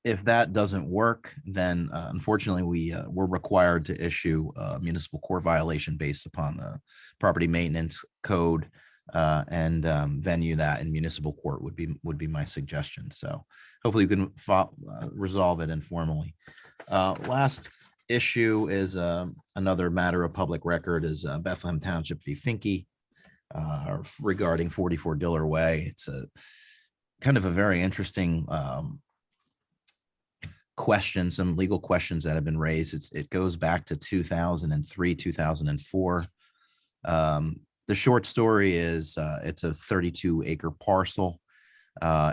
If that doesn't work, then unfortunately we're required to issue a municipal court violation based upon the property maintenance code, and venue that in municipal court would be my suggestion. So hopefully you can resolve it informally. Last issue is another matter of public record is Bethlehem Township v. Finke regarding 44 Diller Way. It's a kind of a very interesting question, some legal questions that have been raised. It goes back to 2003, 2004. The short story is it's a 32-acre parcel.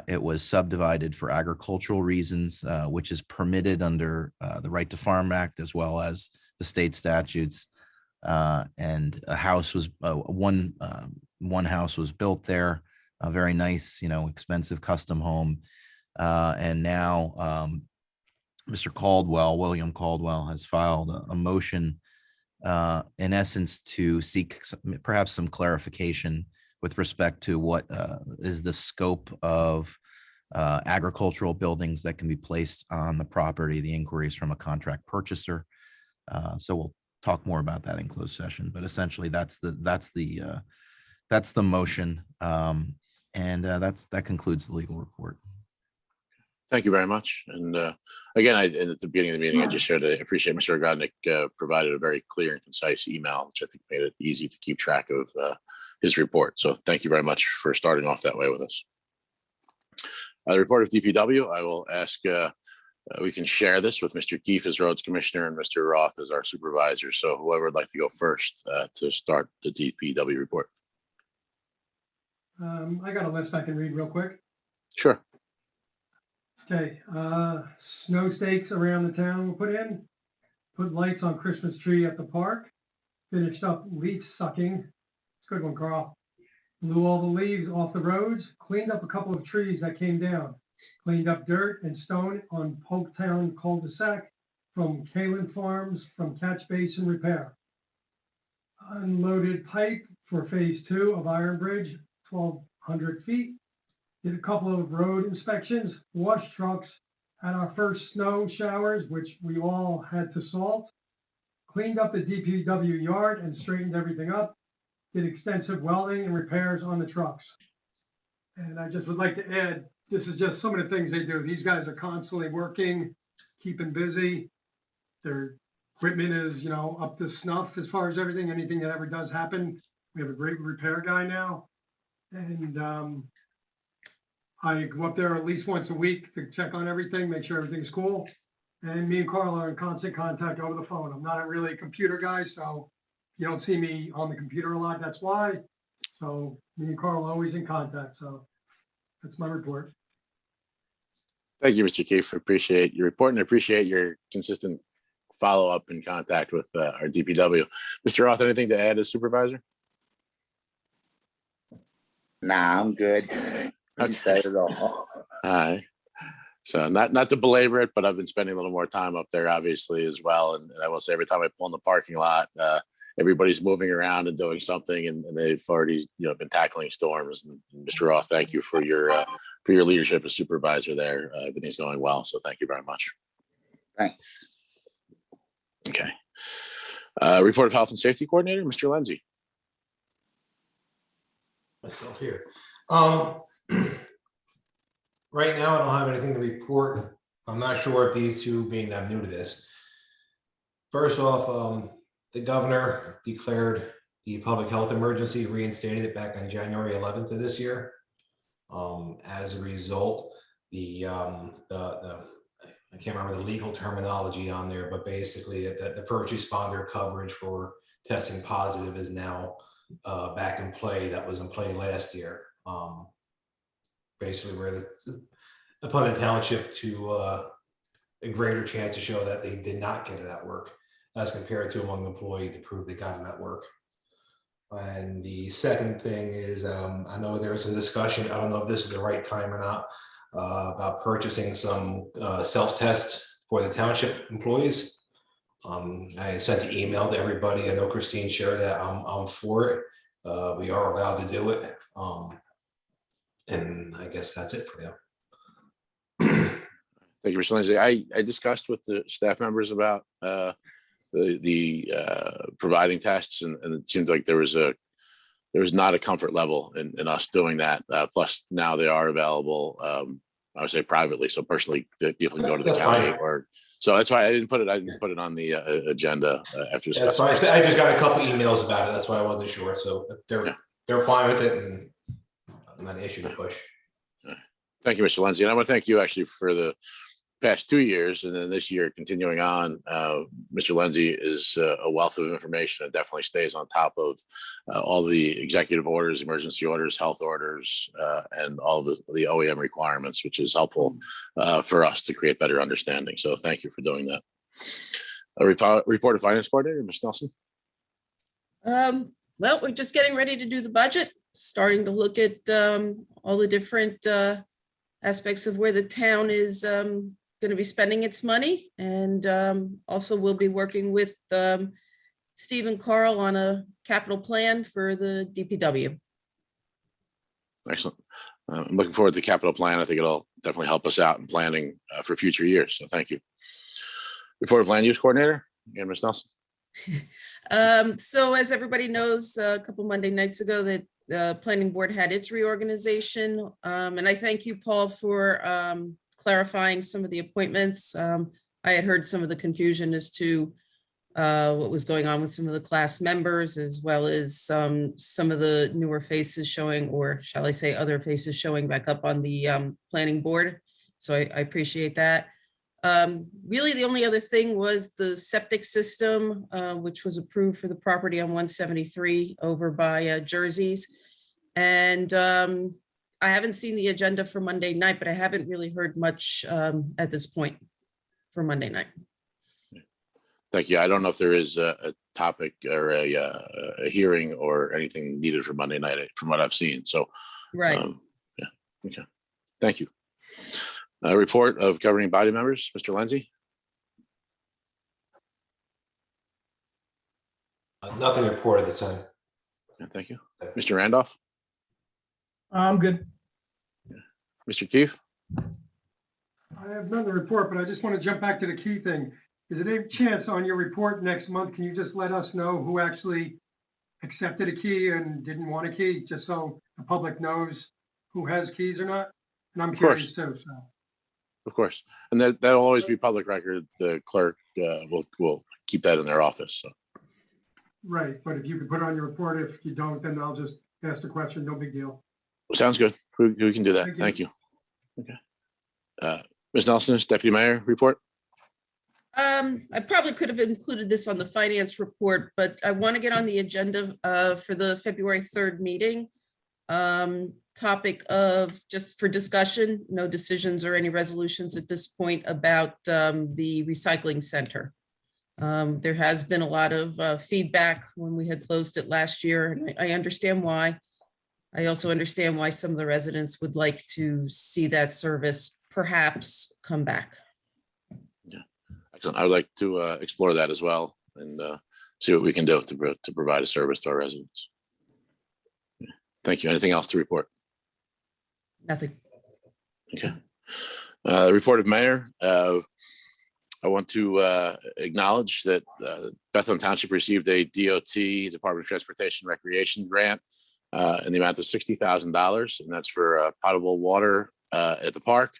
It was subdivided for agricultural reasons, which is permitted under the Right to Farm Act as well as the state statutes. And a house was one house was built there, a very nice, expensive custom home. And now William Caldwell, has filed a motion in essence to seek perhaps some clarification with respect to what is the scope of agricultural buildings that can be placed on the property. The inquiries from a contract purchaser. So we'll talk more about that in closed session, but essentially that's the motion. And that concludes the legal report. Thank you very much. And again, at the beginning of the meeting, I just shared, I appreciate Mr. Godnick provided a very clear and concise email, which I think made it easy to keep track of his report. So thank you very much for starting off that way with us. The report of DPW, I will ask, we can share this with Mr. Keefe as roads commissioner and Mr. Roth as our supervisor. So whoever would like to go first to start the DPW report. I got a list I can read real quick. Sure. Okay, snow stakes around the town were put lights on Christmas tree at the park, finished up leaf sucking. It's a good one, Carl. Blew all the leaves off the roads, cleaned up a couple of trees that came down, cleaned up dirt and stone on Polktown cul-de-sac from Kalen Farms from catch basin repair. Unloaded pipe for phase 2 of Iron Bridge, 1,200 feet. Did a couple of road inspections, washed trucks, had our first snow showers, which we all had to salt, cleaned up the DPW yard and straightened everything up, did extensive welding and repairs on the trucks. And I just would like to add, this is just some of the things they do. These guys are constantly working, keeping busy. Their equipment is, up to snuff as far as everything, anything that ever does happen. We have a great repair guy now. And I go up there at least once a week to check on everything, make sure everything's cool. And me and Carl are in constant contact over the phone. I'm not really a computer guy, so you don't see me on the computer a lot. That's why. So me and Carl are always in contact. So that's my report. Thank you, Mr. Keefe. Appreciate your report and appreciate your consistent follow-up and contact with our DPW. Mr. Roth, anything to add as supervisor? Nah, I'm good. You said it all. All right. So not to belabor it, but I've been spending a little more time up there, obviously, as well. And I will say, every time I pull in the parking lot, everybody's moving around and doing something, and they've already, been tackling storms. And Mr. Roth, thank you for your leadership as supervisor there. Everything's going well, so thank you very much. Thanks. Okay. Report of Health and Safety Coordinator, Mr. Lindsay. Myself here. Right now, I don't have anything to report. I'm not sure if these two, being that I'm new to this. First off, the governor declared the public health emergency, reinstated it back on January 11th of this year. As a result, I can't remember the legal terminology on there, but basically the first responder coverage for testing positive is now back in play. That was in play last year. Basically, where upon the township to a greater chance to show that they did not get it at work, as compared to among the employee to prove they got it at work. And the second thing is, I know there was some discussion, I don't know if this is the right time or not, about purchasing some self-tests for the township employees. I sent an email to everybody. I know Christine shared that. I'm for it. We are allowed to do it. And I guess that's it for now. Thank you, Mr. Lindsay. I discussed with the staff members about the providing tests, and it seemed like there was not a comfort level in us doing that. Plus, now they are available. I would say privately, so personally, that people can go to the That's county, fine. or so that's why I didn't put it on the agenda after That's discussing. fine. I just got a couple emails about it. That's why I wasn't sure. So they're fine with it, and not an issue to push. Thank you, Mr. Lindsay. And I want to thank you actually for the past 2 years, and then this year continuing on. Mr. Lindsay is a wealth of information and definitely stays on top of all the executive orders, emergency orders, health orders, and all the OEM requirements, which is helpful for us to create better understanding. So thank you for doing that. A report of Finance Coordinator, Ms. Nelson. Well, we're just getting ready to do the budget, starting to look at all the different aspects of where the town is going to be spending its money. And also we'll be working with Steve and Carl on a capital plan for the DPW. Excellent. I'm looking forward to the capital plan. I think it'll definitely help us out in planning for future years. So thank you. Report of Land Use Coordinator, again, Ms. Nelson. So as everybody knows, a couple Monday nights ago that the planning board had its reorganization. And I thank you, Paul, for clarifying some of the appointments. I had heard some of the confusion as to what was going on with some of the class members, as well as some of the newer faces showing, or shall I say other faces showing back up on the planning board. So I appreciate that. Really, the only other thing was the septic system, which was approved for the property on 173 over by Jersey's. And I haven't seen the agenda for Monday night, but I haven't really heard much at this point for Monday night. Thank you. I don't know if there is a topic or a hearing or anything needed for Monday night from what I've seen. So, right. Yeah. Okay. Thank you. Report of governing body members, Mr. Lindsay. Nothing to report at the time. Yeah, thank you. Mr. Randolph. I'm good. Mr. Keefe. I have nothing to report, but I just want to jump back to the key thing. Is there any chance on your report next month, can you just let us know who actually accepted a key and didn't want a key, just so the public knows who has keys or not? And I'm curious too, so. Of course. And that'll always be public record. The clerk will keep that in their office. So. Right, but if you could put it on your report, if you don't, then I'll just ask the question, no big deal. Sounds good. We can do that. Thank you. Okay. Ms. Nelson, Deputy Mayor, report. I probably could have included this on the finance report, but I want to get on the agenda for the February 3rd meeting. Topic of just for discussion, no decisions or any resolutions at this point about the recycling center. There has been a lot of feedback when we had closed it last year, and I understand why. I also understand why some of the residents would like to see that service perhaps come back. Excellent. I would like to explore that as well and see what we can do to provide a service to our residents. Thank you. Anything else to report? Nothing. Okay. Report of mayor. I want to acknowledge that Bethlehem Township received a DOT, Department of Transportation Recreation grant in the amount of $60,000, and that's for potable water at the park,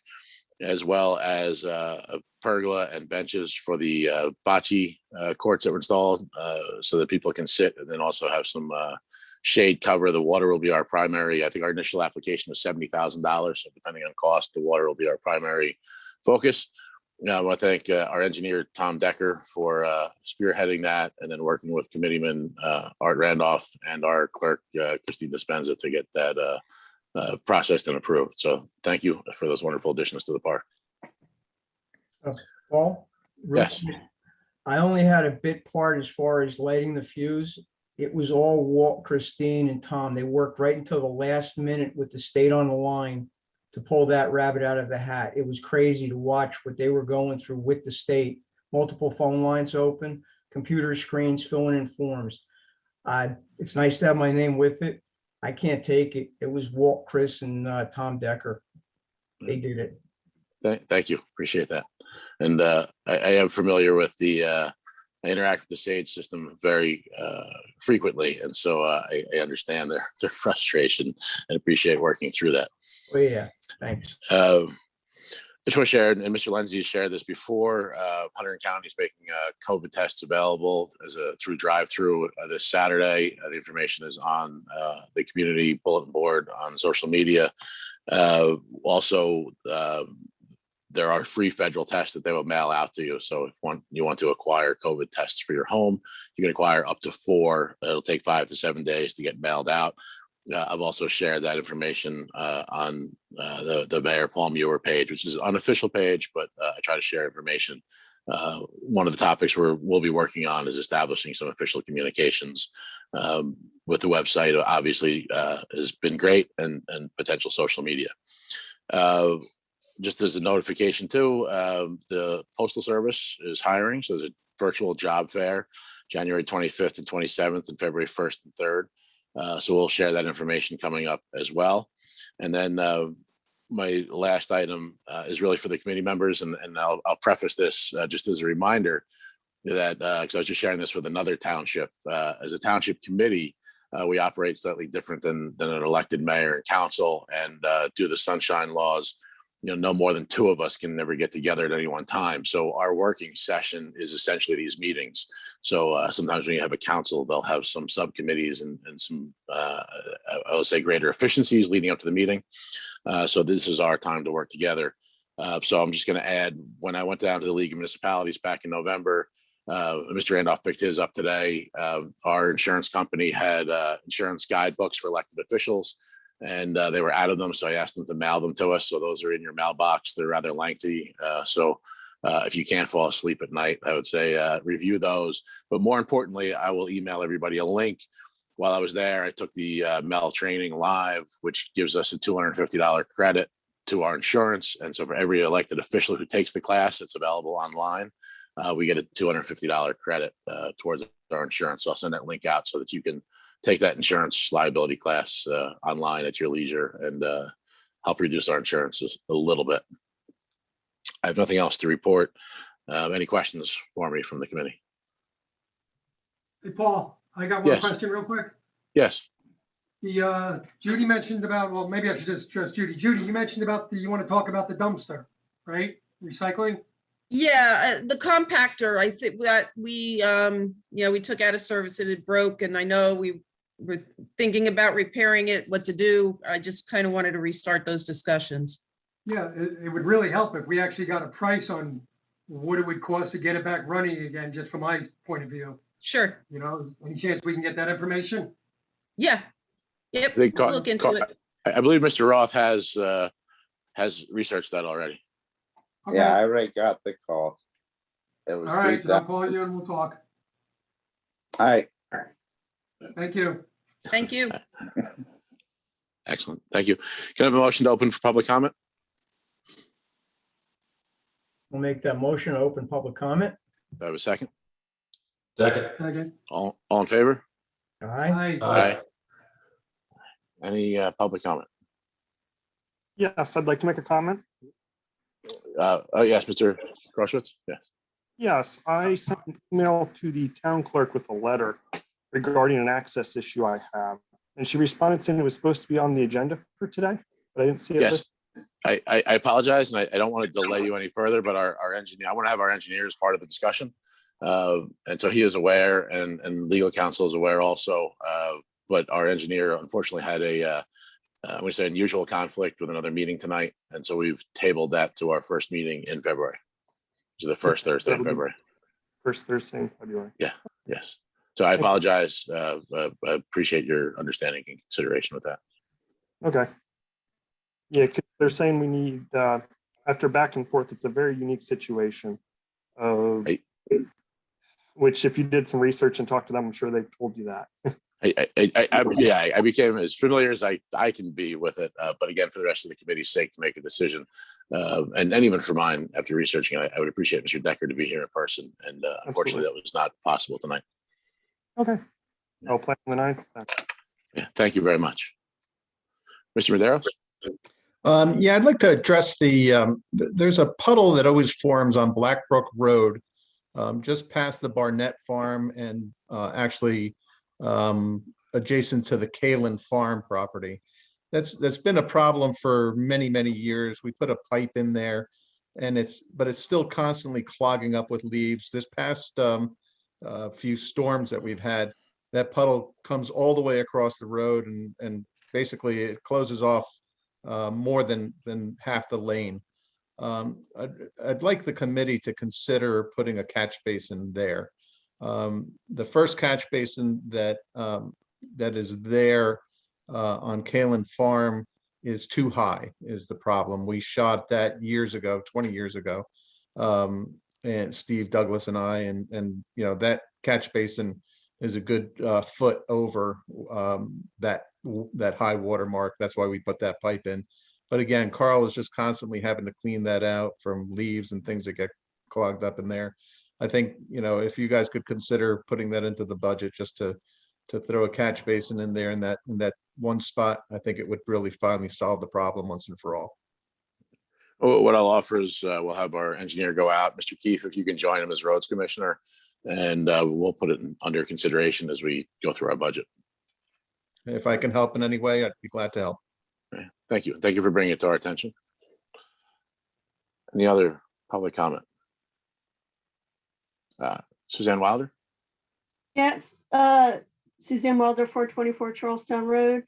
as well as a pergola and benches for the bocce courts that were installed so that people can sit and then also have some shade cover. The water will be our primary. I think our initial application was $70,000. So depending on cost, the water will be our primary focus. I want to thank our engineer, Tom Decker, for spearheading that and then working with committeeman Art Randolph and our clerk, Christine Dispenza, to get that processed and approved. So thank you for those wonderful additions to the park. Paul? real Yes. quick, I only had a bit part as far as lighting the fuse. It was all Walt, Christine, and Tom. They worked right until the last minute with the state on the line to pull that rabbit out of the hat. It was crazy to watch what they were going through with the state. Multiple phone lines open, computer screens filling in forms. It's nice to have my name with it. I can't take it. It was Walt, Chris, and Tom Decker. They did it. Thank you. Appreciate that. And I am familiar with the, I interact with the SAGE system very frequently. And so I understand their frustration and appreciate working through that. Oh, yeah. Thanks. I just want to share, and Mr. Lindsay has shared this before, Hunterdon County is making COVID tests available through drive-through this Saturday. The information is on the community bulletin board on social media. Also, there are free federal tests that they will mail out to you. So if you want to acquire COVID tests for your home, you can acquire up to 4. It'll take 5 to 7 days to get mailed out. I've also shared that information on the Mayor Paul Muir page, which is an unofficial page, but I try to share information. One of the topics we'll be working on is establishing some official communications with the website. Obviously, has been great, and potential social media. Just as a notification too, the Postal Service is hiring. So there's a virtual job fair, January 25th and 27th and February 1st and 3rd. So we'll share that information coming up as well. And then my last item is really for the committee members. And I'll preface this just as a reminder that, because I was just sharing this with another township, as a township committee, we operate slightly different than an elected mayor and council, and due to the sunshine laws, no more than 2 of us can never get together at any one time. So our working session is essentially these meetings. So sometimes when you have a council, they'll have some subcommittees and some, I would say, greater efficiencies leading up to the meeting. So this is our time to work together. So I'm just going to add, when I went down to the League of Municipalities back in November, Mr. Randolph picked his up today. Our insurance company had insurance guidebooks for elected officials, and they were out of them. So I asked them to mail them to us. So those are in your mailbox. They're rather lengthy. So if you can't fall asleep at night, I would say review those. But more importantly, I will email everybody a link. While I was there, I took the Mel training live, which gives us a $250 credit to our insurance. And so for every elected official who takes the class, it's available online. We get a $250 credit towards our insurance. So I'll send that link out so that you can take that insurance liability class online at your leisure and help reduce our insurances a little bit. I have nothing else to report. Any questions for me from the committee? Hey, Paul, I got one Yes. question real quick. Yes. The Judy mentioned about, well, maybe I should just trust Judy. Judy, you mentioned about you want to talk about the dumpster, right? Recycling? Yeah, the compactor, I think that we took out of service and it broke, and I know we were thinking about repairing it, what to do. I just kind of wanted to restart those discussions. Yeah, it would really help if we actually got a price on what it would cost to get it back running again, just from my point of view. Sure. You know, any chance we can get that information? Yeah. Yep. They We'll look into it. I believe Mr. Roth has researched that already. Okay. Yeah, I already got the call. It was All right, so I'll 3,000. call you and we'll talk. All right, Thank you. Thank you. Excellent. Thank you. Can I have a motion to open for public comment? We'll make that motion to open public comment. Do I have a second? Second. Second. All in favor? Aye. Aye. Any public comment? Yes, I'd like to make a comment. Oh, yes, Mr. Groschwitz? Yes. Yes, I sent an email to the town clerk with a letter regarding an access issue I have. And she responded saying it was supposed to be on the agenda for today, but I didn't see it. Yes. I apologize, and I don't want to delay you any further, but our engineer, I want to have our engineer as part of the discussion. And so he is aware, and legal counsel is aware also. But our engineer unfortunately had we say unusual conflict with another meeting tonight. And so we've tabled that to our first meeting in February, which is the first Thursday in February. First Thursday in February. Yes. So I apologize. I appreciate your understanding and consideration with that. Okay. Yeah, 'cause they're saying we need, after back and forth, it's a very unique situation. Right. Which if you did some research and talked to them, I'm sure they've told you that. I became as familiar as I can be with it. But again, for the rest of the committee's sake to make a decision, and even for mine, after researching it, I would appreciate Mr. Decker to be here in person. And unfortunately, that was not possible tonight. Okay. I'll plan on the 9th then. Yeah, thank you very much. Mr. Maderos? Yeah, I'd like to address there's a puddle that always forms on Blackbrook Road, just past the Barnett Farm and actually adjacent to the Kalen Farm property. That's been a problem for many, many years. We put a pipe in there and it's still constantly clogging up with leaves. This past few storms that we've had, that puddle comes all the way across the road and basically it closes off more than half the lane. I'd like the committee to consider putting a catch basin there. The first catch basin that is there on Kalen Farm is too high, is the problem. We shot that years ago, 20 years ago. And Steve Douglas and I, and you know, that catch basin is a good foot over that high water mark. That's why we put that pipe in. But again, Carl is just constantly having to clean that out from leaves and things that get clogged up in there. I think, you know, if you guys could consider putting that into the budget just to throw a catch basin in there in that one spot, I think it would really finally solve the problem once and for all. Well, what I'll offer is we'll have our engineer go out, Mr. Keefe, if you can join him as roads commissioner, and we'll put it under consideration as we go through our budget. If I can help in any way, I'd be glad to help. Okay. Thank you. Thank you for bringing it to our attention. Any other public comment? Suzanne Wilder? Yes, Suzanne Wilder, 424 Charlestown Road.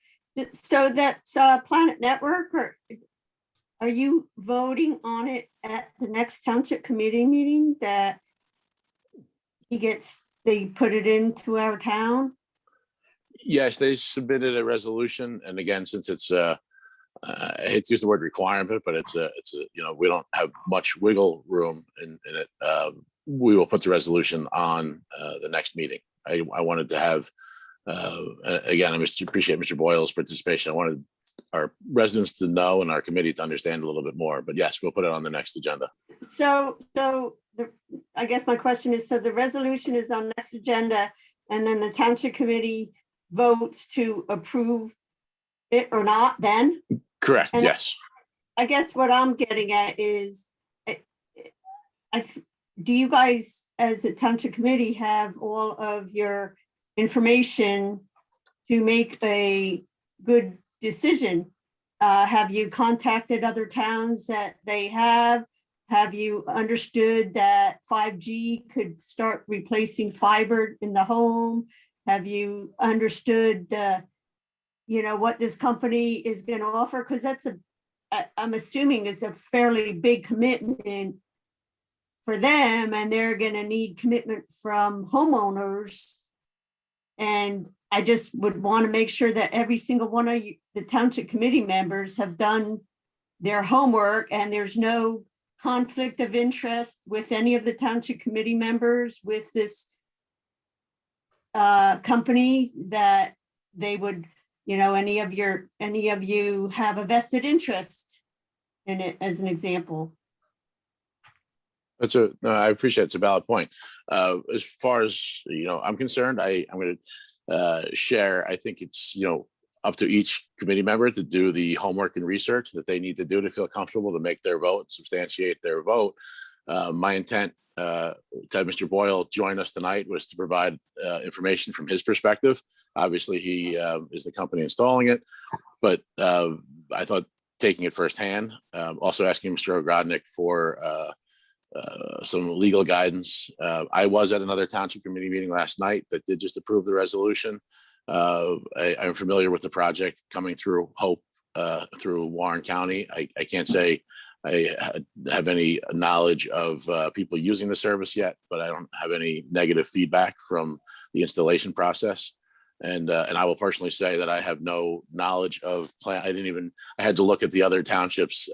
So that's Planet Network, or are you voting on it at the next Township Committee meeting that they put it into our town? Yes, they submitted a resolution, and again, since it's I hate to use the word requirement, but it's a you know, we don't have much wiggle room in it. We will put the resolution on the next meeting. I wanted to have again, I appreciate Mr. Boyle's participation. I wanted our residents to know and our committee to understand a little bit more. But yes, we'll put it on the next agenda. So I guess my question is, so the resolution is on next agenda, and then the Township Committee votes to approve it or not then? Correct, And yes. I guess what I'm getting at is, do you guys, as a Township Committee, have all of your information to make a good decision? Have you contacted other towns that they have? Have you understood that 5G could start replacing fiber in the home? Have you understood what this company is going to offer? Because I'm assuming it's a fairly big commitment for them, and they're gonna need commitment from homeowners. And I just would want to make sure that every single one of you, the township committee members, have done their homework, and there's no conflict of interest with any of the township committee members with this company, that they would, any of you have a vested interest in it, as an example. No, I appreciate it's a valid point. As far as, I'm concerned, I'm going to share, I think it's, up to each committee member to do the homework and research that they need to do to feel comfortable to make their vote, substantiate their vote. My intent to have Mr. Boyle join us tonight was to provide information from his perspective. Obviously, he is the company installing it, but I thought taking it firsthand, also asking Mr. Ogrodnik for some legal guidance. I was at another township committee meeting last night that did just approve the resolution. I'm familiar with the project coming through Hope, through Warren County. I can't say I have any knowledge of people using the service yet, but I don't have any negative feedback from the installation process. And I will personally say that I have no knowledge of I had to look at the other townships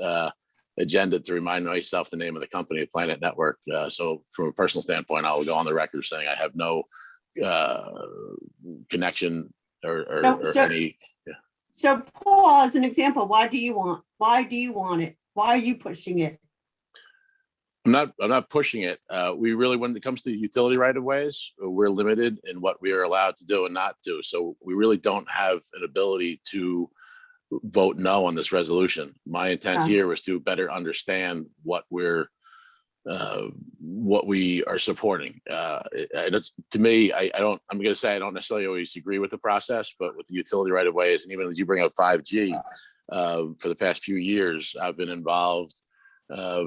agenda to remind myself the name of the company, Planet Network. So from a personal standpoint, I will go on the record saying I have no connection or any. Yeah. So Paul, as an example, why do you want it? Why are you pushing it? I'm not pushing it. We really, when it comes to utility right of ways, we're limited in what we are allowed to do and not do. So we really don't have an ability to vote no on this resolution. My intent here was to better understand what we are supporting. To me, I'm going to say I don't necessarily always agree with the process, but with the utility right of ways, and even as you bring up 5G, for the past few years, I've been involved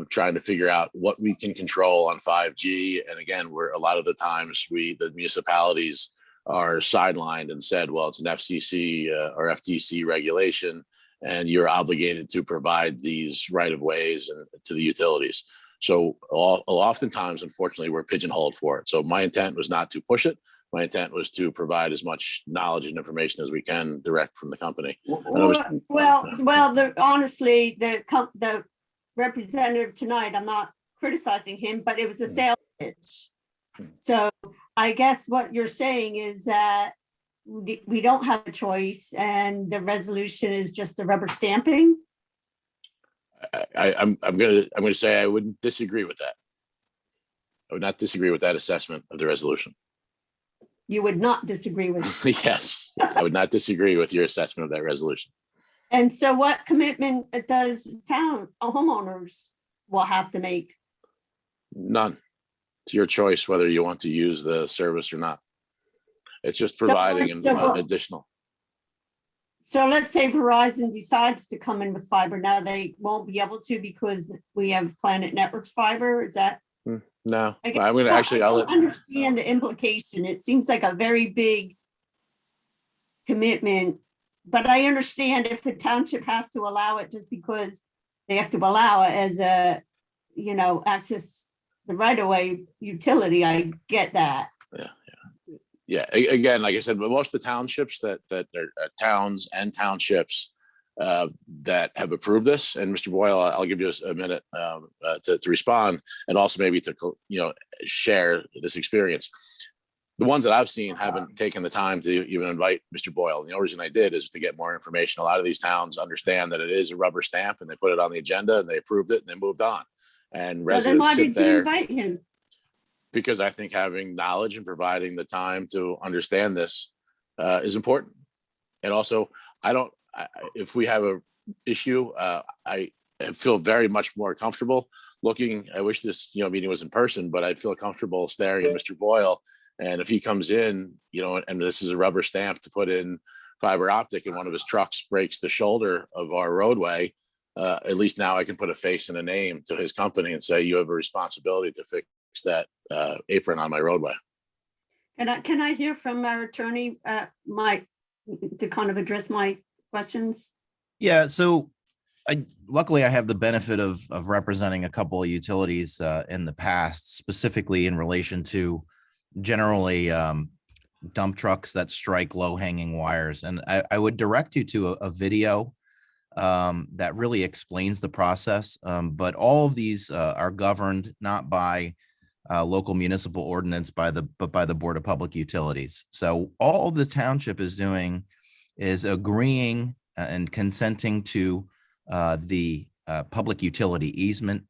trying to figure out what we can control on 5G. And again, a lot of the times the municipalities are sidelined and said, well, it's an FCC or FTC regulation, and you're obligated to provide these right of ways to the utilities. So oftentimes, unfortunately, we're pigeonholed for it. So my intent was not to push it. My intent was to provide as much knowledge and information as we can direct from the company. Honestly, the representative tonight, I'm not criticizing him, but it was a sales pitch. So I guess what you're saying is that we don't have a choice, and the resolution is just a rubber stamping. I'm going to say I wouldn't disagree with that. I would not disagree with that assessment of the resolution. You would not disagree with it. Yes, I would not disagree with your assessment of that resolution. And so what commitment does homeowners will have to make? None. It's your choice whether you want to use the service or not. It's just providing additional. So let's say Verizon decides to come in with fiber. Now they won't be able to because we have Planet Networks fiber. Is that? No, I'm going to actually, I'll understand the implication. It seems like a very big commitment, but I understand if the township has to allow it just because they have to allow it as a, access the right of way utility. I get that. Yeah. Again, like I said, but most of the townships that are towns and townships that have approved this, and Mr. Boyle, I'll give you a minute to respond, and also maybe to share this experience. The ones that I've seen haven't taken the time to even invite Mr. Boyle. And the only reason I did is to get more information. A lot of these towns understand that it is a rubber stamp, and they put it on the agenda and they approved it and they moved on. And residents then why sit did you there. invite him? Because I think having knowledge and providing the time to understand this is important. And also, if we have a issue, I feel very much more comfortable looking. I wish this meeting was in person, but I'd feel comfortable staring at Mr. Boyle. And if he comes in, and this is a rubber stamp to put in fiber optic, and one of his trucks breaks the shoulder of our roadway, at least now I can put a face and a name to his company and say, you have a responsibility to fix that apron on my roadway. Can I hear from our attorney, Mike, to kind of address my questions? Yeah, so luckily I have the benefit of representing a couple of utilities in the past, specifically in relation to generally dump trucks that strike low hanging wires. And I would direct you to a video that really explains the process. But all of these are governed not by local municipal ordinance but by the Board of Public Utilities. So all the township is doing is agreeing and consenting to the public utility easement.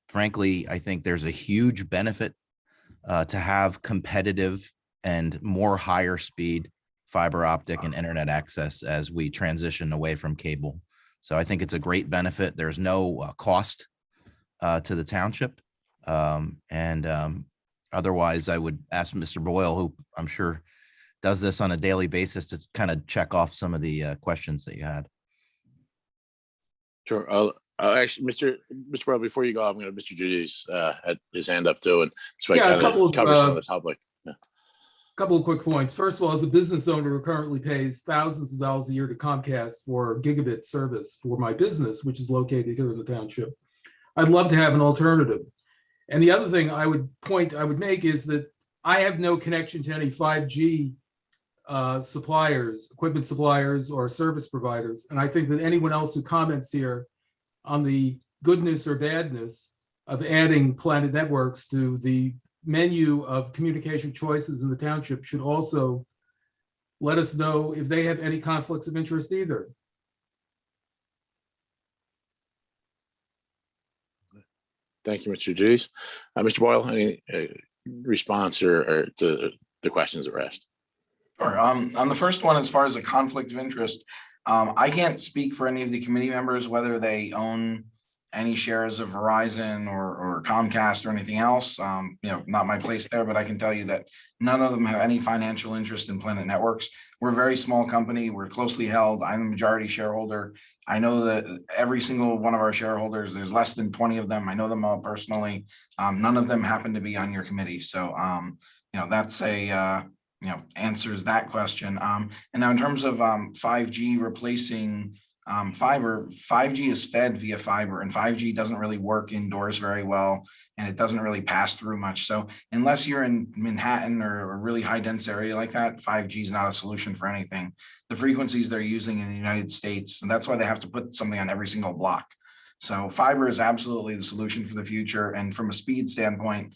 Frankly, I think there's a huge benefit to have competitive and more higher speed fiber optic and internet access as we transition away from cable. So I think it's a great benefit. There's no cost to the township. Otherwise, I would ask Mr. Boyle, who I'm sure does this on a daily basis, to kind of check off some of the questions that you had. Sure. I'll actually, Mr. Boyle, before you go, I'm going to, Mr. Judy's had his hand up too, and so I Yeah, a kind couple of of, cover some of the topic. Couple of quick points. First of all, as a business owner who currently pays thousands of dollars a year to Comcast for gigabit service for my business, which is located here in the township, I'd love to have an alternative. And the other thing I would make is that I have no connection to any 5G suppliers, equipment suppliers, or service providers. And I think that anyone else who comments here on the goodness or badness of adding Planet Networks to the menu of communication choices in the township should also let us know if they have any conflicts of interest either. Thank you, Mr. Judy's. Mr. Boyle, any response or to the questions that were asked? Sure. On the first one, as far as a conflict of interest, I can't speak for any of the committee members, whether they own any shares of Verizon or Comcast or anything else. Not my place there, but I can tell you that none of them have any financial interest in Planet Networks. We're a very small company. We're closely held. I'm the majority shareholder. I know that every single one of our shareholders, there's less than 20 of them. I know them all personally. None of them happen to be on your committee. So, that's answers that question. And now in terms of 5G replacing fiber, 5G is fed via fiber, and 5G doesn't really work indoors very well, and it doesn't really pass through much. So unless you're in Manhattan or a really high dense area like that, 5G is not a solution for anything. The frequencies they're using in the United States, and that's why they have to put something on every single block. So fiber is absolutely the solution for the future. And from a speed standpoint,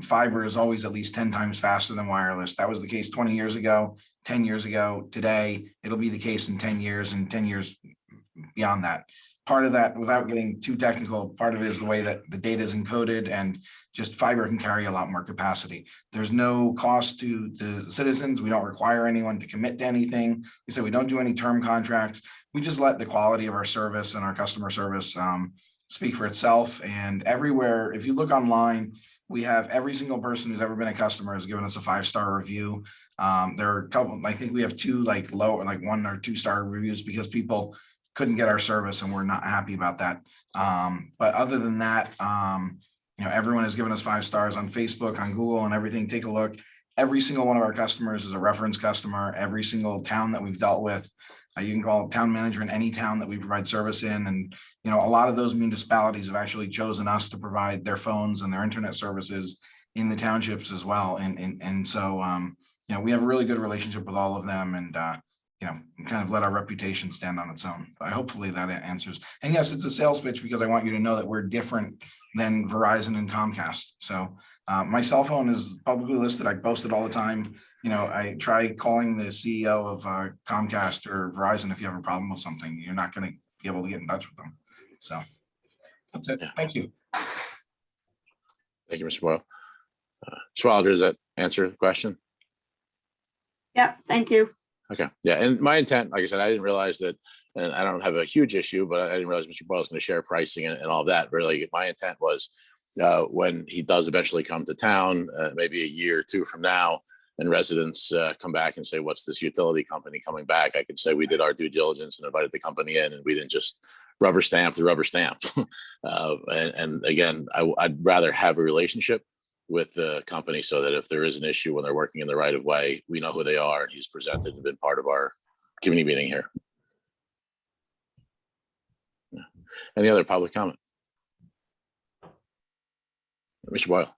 fiber is always at least 10 times faster than wireless. That was the case 20 years ago. 10 years ago, today, it'll be the case in 10 years and 10 years beyond that. Part of that, without getting too technical, part of it is the way that the data is encoded, and just fiber can carry a lot more capacity. There's no cost to the citizens. We don't require anyone to commit to anything. We say we don't do any term contracts. We just let the quality of our service and our customer service speak for itself. And everywhere, if you look online, we have every single person who's ever been a customer has given us a 5-star review. There are a couple, I think we have 2 like 1 or 2 star reviews because people couldn't get our service and we're not happy about that. But other than that, everyone has given us 5 stars on Facebook, on Google, and everything. Take a look. Every single one of our customers is a reference customer. Every single town that we've dealt with, you can call town manager in any town that we provide service in. And, a lot of those municipalities have actually chosen us to provide their phones and their internet services in the townships as well. And so, we have a really good relationship with all of them, and, kind of let our reputation stand on its own. But hopefully that answers. And yes, it's a sales pitch because I want you to know that we're different than Verizon and Comcast. So my cell phone is publicly listed. I post it all the time. I try calling the CEO of Comcast or Verizon if you have a problem with something. You're not going to be able to get in touch with them. So that's it. Thank you. Thank you, Mr. Boyle. Mr. Wilder, does that answer the question? Yeah, thank you. Okay. Yeah. And my intent, like I said, I didn't realize that, and I don't have a huge issue, but I didn't realize Mr. Boyle was going to share pricing and all that. Really, my intent was when he does eventually come to town, maybe a year or 2 from now, and residents come back and say, what's this utility company coming back? I could say we did our due diligence and invited the company in, and we didn't just rubber stamp the rubber stamp. And again, I'd rather have a relationship with the company so that if there is an issue when they're working in the right of way, we know who they are, and he's presented and been part of our community meeting here. Any other public comment? Mr. Boyle.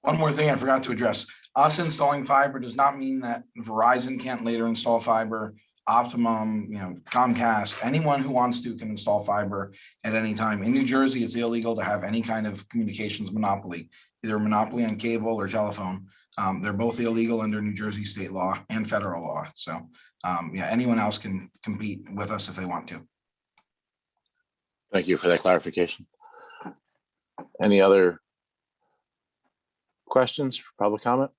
One more thing I forgot to address. Us installing fiber does not mean that Verizon can't later install fiber. Optimum, Comcast, anyone who wants to can install fiber at any time. In New Jersey, it's illegal to have any kind of communications monopoly, either a monopoly on cable or telephone. They're both illegal under New Jersey state law and federal law. So anyone else can compete with us if they want to. Thank you for that clarification. Any other questions for public comment?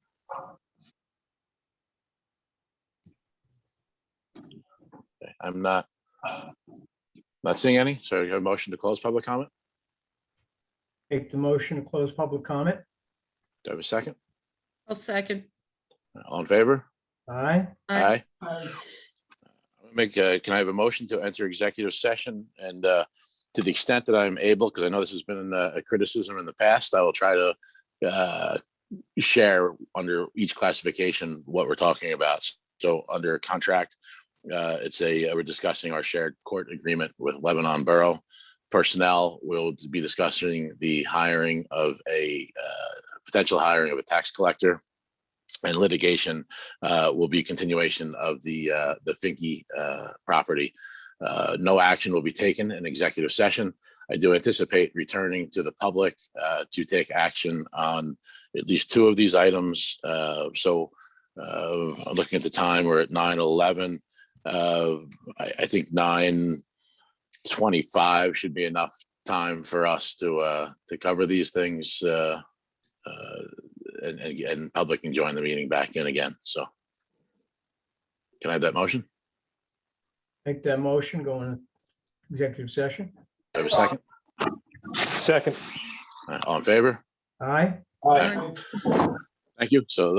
Okay, I'm not seeing any. So I got a motion to close public comment. Take the motion to close public comment. Do I have a second? I'll second. All in favor? Aye. Aye. Can I have a motion to enter executive session? And to the extent that I'm able, because I know this has been a criticism in the past, I will try to share under each classification what we're talking about. So under contract, we're discussing our shared court agreement with Lebanon Borough. Personnel will be discussing the hiring of potential hiring of a tax collector, and litigation will be continuation of the Finke property. No action will be taken in executive session. I do anticipate returning to the public to take action on at least two of these items. Looking at the time, we're at 9:11. I think 9:25 should be enough time for us to cover these things, and public can join the meeting back in again. So can I have that motion? Make that motion, go into executive session. Do I have a second? Second. All in favor? Aye. Thank you. So